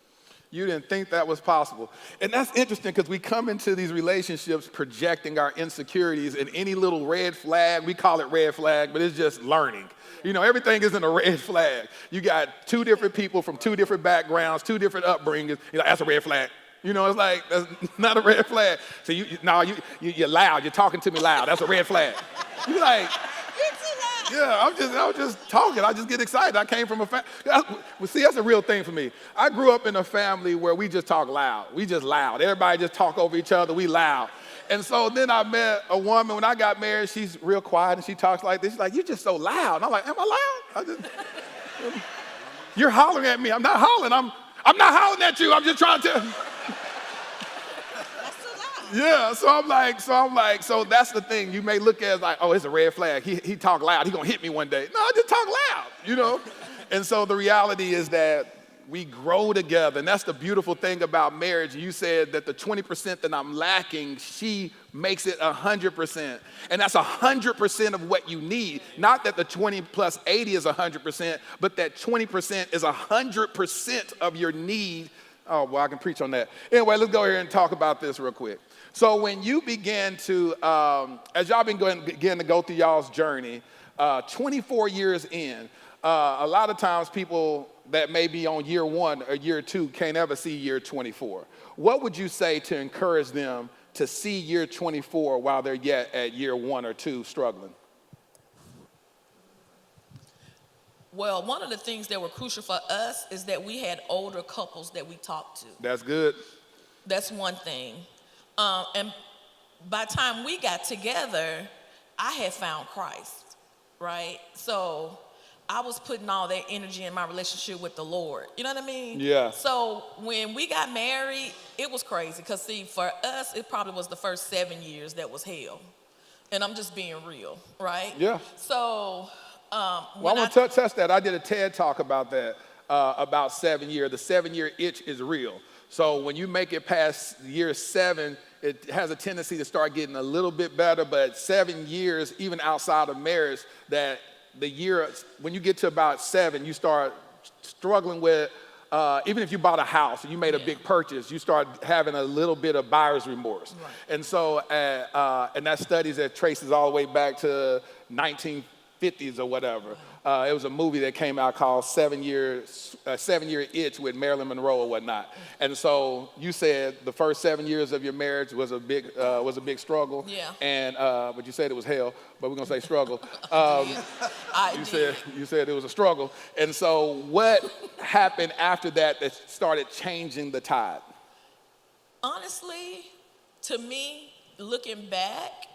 You didn't think that was possible. And that's interesting because we come into these relationships projecting our insecurities, and any little red flag, we call it red flag, but it's just learning. You know, everything isn't a red flag. You got two different people from two different backgrounds, two different upbringings. You're like, that's a red flag. You know, it's like, that's not a red flag. So you're loud. You're talking to me loud. That's a red flag. You're like, yeah, I'm just talking. I just get excited. I came from a family. Well, see, that's a real thing for me. I grew up in a family where we just talk loud. We just loud. Everybody just talk over each other. We loud. And so then I met a woman. When I got married, she's real quiet and she talks like this. She's like, you're just so loud. And I'm like, am I loud? You're hollering at me. I'm not hollering. I'm not hollering at you. I'm just trying to. Yeah, so that's the thing. You may look at it like, oh, it's a red flag. He talk loud. He gonna hit me one day. No, I just talk loud, you know? And so the reality is that we grow together, and that's the beautiful thing about marriage. You said that the 20% that I'm lacking, she makes it 100%. And that's 100% of what you need. Not that the 20 plus 80 is 100%, but that 20% is 100% of your need. Oh, well, I can preach on that. Anyway, let's go here and talk about this real quick. So when you began to, as y'all begin to go through y'all's journey, 24 years in, a lot of times people that may be on year 1 or year 2 can't ever see year 24. What would you say to encourage them to see year 24 while they're yet at year 1 or 2 struggling? Well, one of the things that were crucial for us is that we had older couples that we talked to. That's good. That's one thing. And by the time we got together, I had found Christ, right? So I was putting all that energy in my relationship with the Lord. You know what I mean? Yeah. So when we got married, it was crazy. Because, see, for us, it probably was the first 7 years that was hell. And I'm just being real, right? Yeah. So Well, I want to touch that. I did a TED talk about that, about 7 year. The 7-year itch is real. So when you make it past year 7, it has a tendency to start getting a little bit better, but 7 years, even outside of marriage, that the year, when you get to about 7, you start struggling with, even if you bought a house and you made a big purchase, you start having a little bit of buyer's remorse. Right. And so, and that studies that traces all the way back to 1950s or whatever. It was a movie that came out called 7 Year Itch with Marilyn Monroe or whatnot. And so you said the first 7 years of your marriage was a big struggle. Yeah. And but you said it was hell, but we're gonna say struggle. You said it was a struggle. And so what happened after that started changing the tide? Honestly, to me, looking back,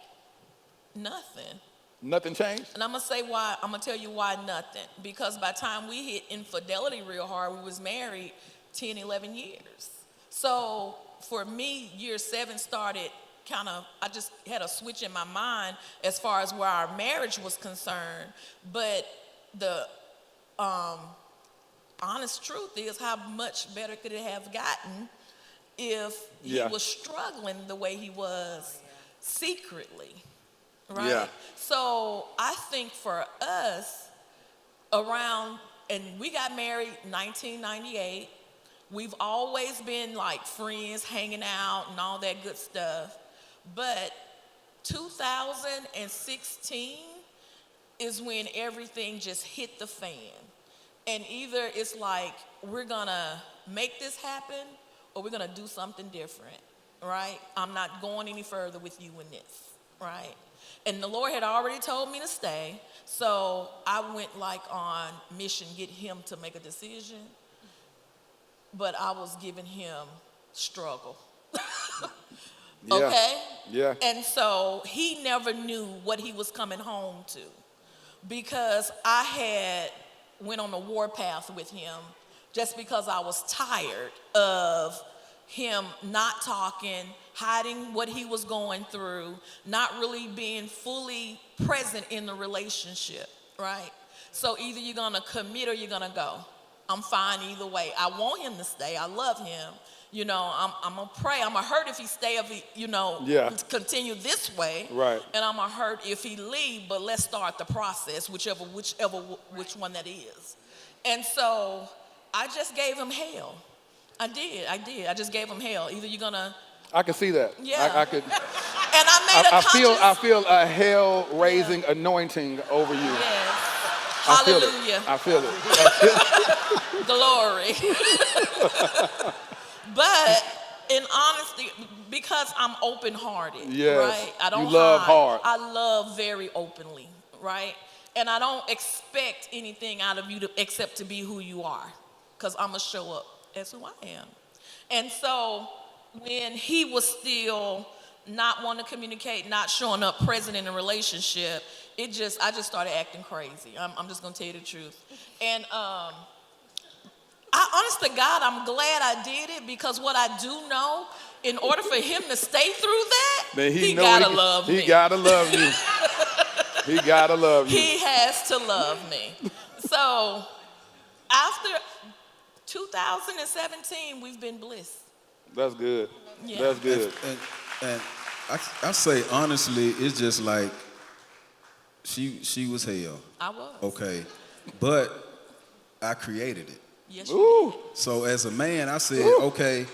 nothing. Nothing changed? And I'm gonna say why. I'm gonna tell you why nothing. Because by the time we hit infidelity real hard, we was married 10, 11 years. So for me, year 7 started I just had a switch in my mind as far as where our marriage was concerned. But the honest truth is, how much better could it have gotten if he was struggling the way he was secretly? Right? Yeah. So I think for us, and we got married 1998. We've always been like friends, hanging out and all that good stuff. But 2016 is when everything just hit the fan. And either it's like, we're gonna make this happen or we're gonna do something different, right? I'm not going any further with you in this, right? And the Lord had already told me to stay, so I went like on mission, get him to make a decision, but I was giving him struggle. Okay? Yeah. And so he never knew what he was coming home to, because I had went on a warpath with him just because I was tired of him not talking, hiding what he was going through, not really being fully present in the relationship, right? So either you're gonna commit or you're gonna go. I'm fine either way. I want him to stay. I love him. You know, I'm gonna pray. I'm gonna hurt if he stay, if he, continue this way. Right. And I'm gonna hurt if he leave, but let's start the process, which one that is. And so I just gave him hell. I did. I just gave him hell. Either you're gonna. I can see that. Yeah. I could. And I made a conscious. I feel a hell-raising anointing over you. Yes. I feel Hallelujah. it. I feel it. Glory. But in honesty, because I'm open-hearted, Yes. right? I don't You love hide. hard. I love very openly, right? And I don't expect anything out of you except to be who you are, because I'm going to show up as who I am. And so when he was still not wanting to communicate, not showing up present in a relationship, I just started acting crazy. I'm just going to tell you the truth. And honest to God, I'm glad I did it, because what I do know, in order for him to stay through that, Then he gotta love me. He gotta love you. He gotta love you. He has to love me. So after 2017, we've been bliss. That's good. Yeah. That's good. And I say honestly, it's just like she was hell. I was. Okay, but I created it. Yes, you Ooh. So as a man, I said, okay,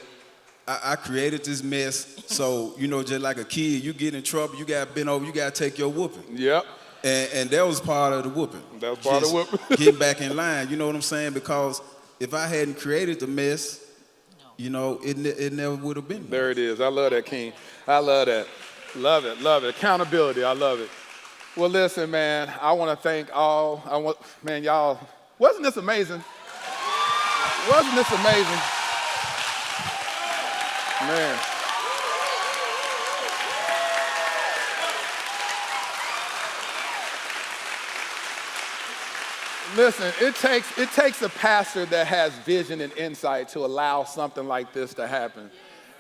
I created this mess. So, just like a kid, you get in trouble, you got bent over, you got to take your whooping. Yep. And that was part of the whooping. That was part of the whooping. Getting back in line, you know what I'm saying? Because if I hadn't created the mess, it never would have been There it is. I love that, King. I love that. Love it. Love it. Accountability. I love it. Well, listen, man, I want to thank all. Y'all, wasn't this amazing? Wasn't this amazing? Man. Listen, it takes a pastor that has vision and insight to allow something like this to happen.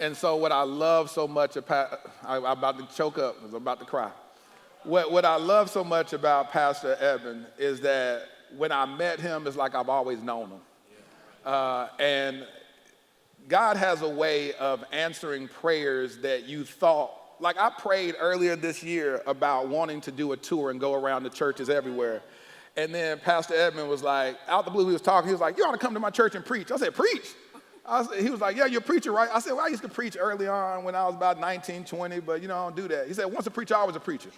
And so what I love so much about, I'm about to choke up, I'm about to cry. What I love so much about Pastor Eben is that when I met him, it's like I've always known him. And God has a way of answering prayers that you thought, like I prayed earlier this year about wanting to do a tour and go around the churches everywhere. And then Pastor Edmund was like, out the blue, he was talking, he was like, you ought to come to my church and preach. I said, preach? He was like, yeah, you're a preacher, right? I said, well, I used to preach early on when I was about 19, 20, but I don't do that. He said, once a preacher, always a preacher.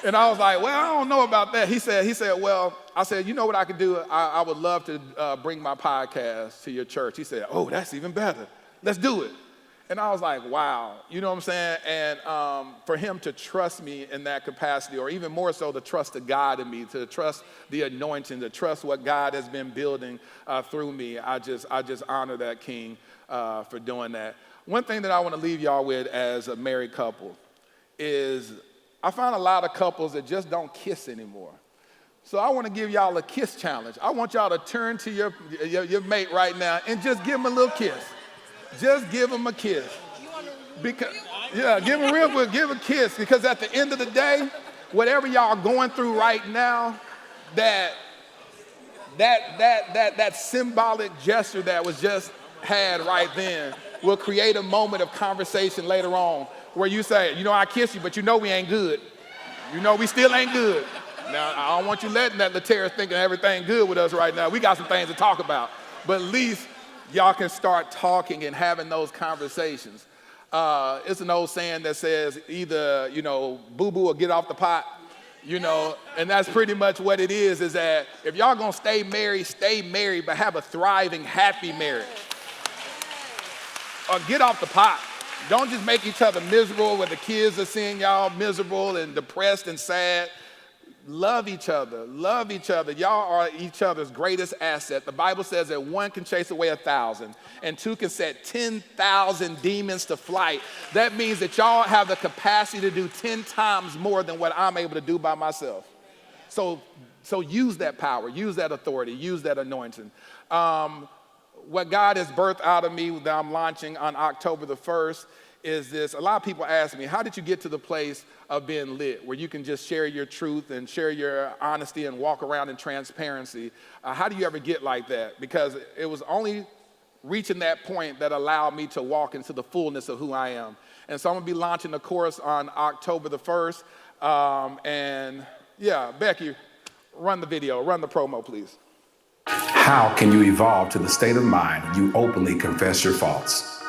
And I was like, well, I don't know about that. He said, well, I said, you know what I could do? I would love to bring my podcast to your church. He said, oh, that's even better. Let's do it. And I was like, wow, you know what I'm saying? And for him to trust me in that capacity, or even more so to trust the God in me, to trust the anointing, to trust what God has been building through me, I just honor that King for doing that. One thing that I want to leave y'all with as a married couple is I find a lot of couples that just don't kiss anymore. So I want to give y'all a kiss challenge. I want y'all to turn to your mate right now and just give him a little kiss. Just give him a kiss. Give him real quick, give a kiss, because at the end of the day, whatever y'all going through right now, that symbolic gesture that was just had right then will create a moment of conversation later on where you say, I kiss you, but we ain't good. We still ain't good. Now, I don't want you letting that Laterras thinking everything good with us right now. We got some things to talk about. But at least y'all can start talking and having those conversations. It's an old saying that says either, boo-boo or get off the pot, and that's pretty much what it is that if y'all gonna stay married, but have a thriving, happy marriage. Or get off the pot. Don't just make each other miserable when the kids are seeing y'all miserable and depressed and sad. Love each other. Love each other. Y'all are each other's greatest asset. The Bible says that one can chase away 1,000 and two can set 10,000 demons to flight. That means that y'all have the capacity to do 10 times more than what I'm able to do by myself. So use that power, use that authority, use that anointing. What God has birthed out of me that I'm launching on October the 1st is this. A lot of people ask me, how did you get to the place of being lit, where you can just share your truth and share your honesty and walk around in transparency? How do you ever get like that? Because it was only reaching that point that allowed me to walk into the fullness of who I am. And so I'm gonna be launching a course on October the 1st. Becky, run the video, run the promo, please. How can you evolve to the state of mind you openly confess your faults?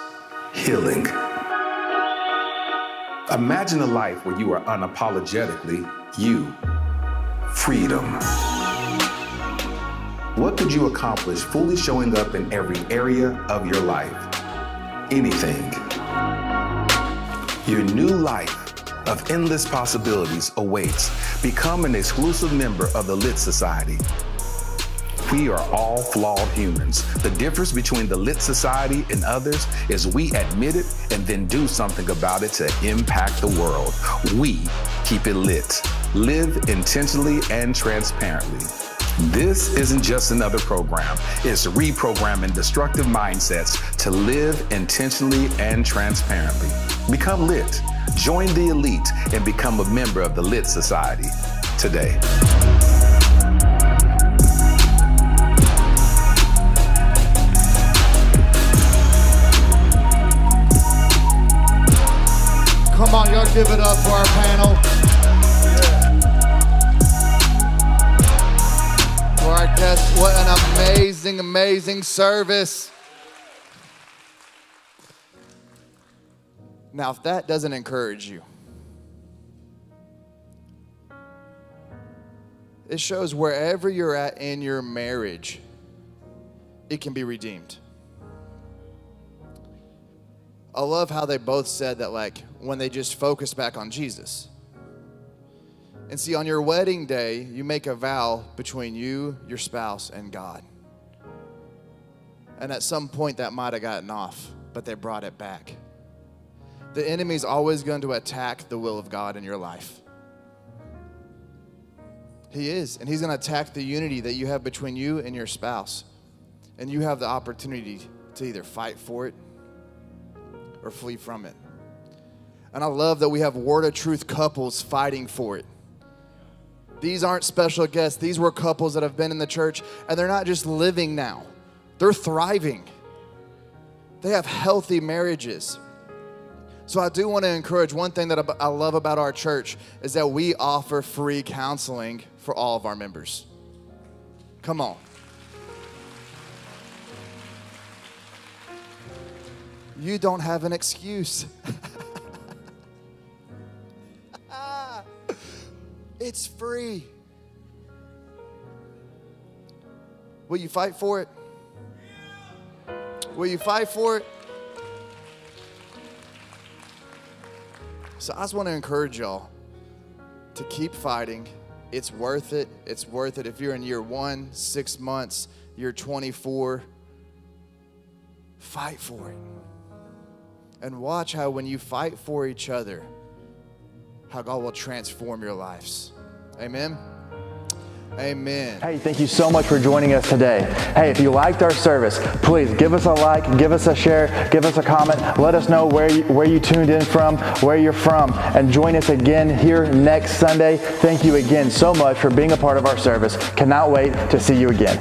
Healing. Imagine a life where you are unapologetically you. Freedom. What could you accomplish fully showing up in every area of your life? Anything. Your new life of endless possibilities awaits. Become an exclusive member of the Lit Society. We are all flawed humans. The difference between the Lit Society and others is we admit it and then do something about it to impact the world. We keep it lit. Live intentionally and transparently. This isn't just another program. It's reprogramming destructive mindsets to live intentionally and transparently. Become lit. Join the elite and become a member of the Lit Society today. Come on, y'all give it up for our panel. For our guests, what an amazing, amazing service. Now, if that doesn't encourage you, it shows wherever you're at in your marriage, it can be redeemed. I love how they both said that, like, when they just focus back on Jesus. And see, on your wedding day, you make a vow between you, your spouse, and God. And at some point that might have gotten off, but they brought it back. The enemy's always going to attack the will of God in your life. He is, and he's going to attack the unity that you have between you and your spouse. And you have the opportunity to either fight for it or flee from it. And I love that we have Word of Truth couples fighting for it. These aren't special guests. These were couples that have been in the church, and they're not just living now. They're thriving. They have healthy marriages. So I do want to encourage, one thing that I love about our church is that we offer free counseling for all of our members. Come on. You don't have an excuse. It's free. Will you fight for it? Will you fight for it? So I just want to encourage y'all to keep fighting. It's worth it. It's worth it. If you're in year 1, 6 months, year 24, fight for it. And watch how when you fight for each other, how God will transform your lives. Amen. Amen. Hey, thank you so much for joining us today. Hey, if you liked our service, please give us a like, give us a share, give us a comment. Let us know where you tuned in from, where you're from, and join us again here next Sunday. Thank you again so much for being a part of our service. Cannot wait to see you again.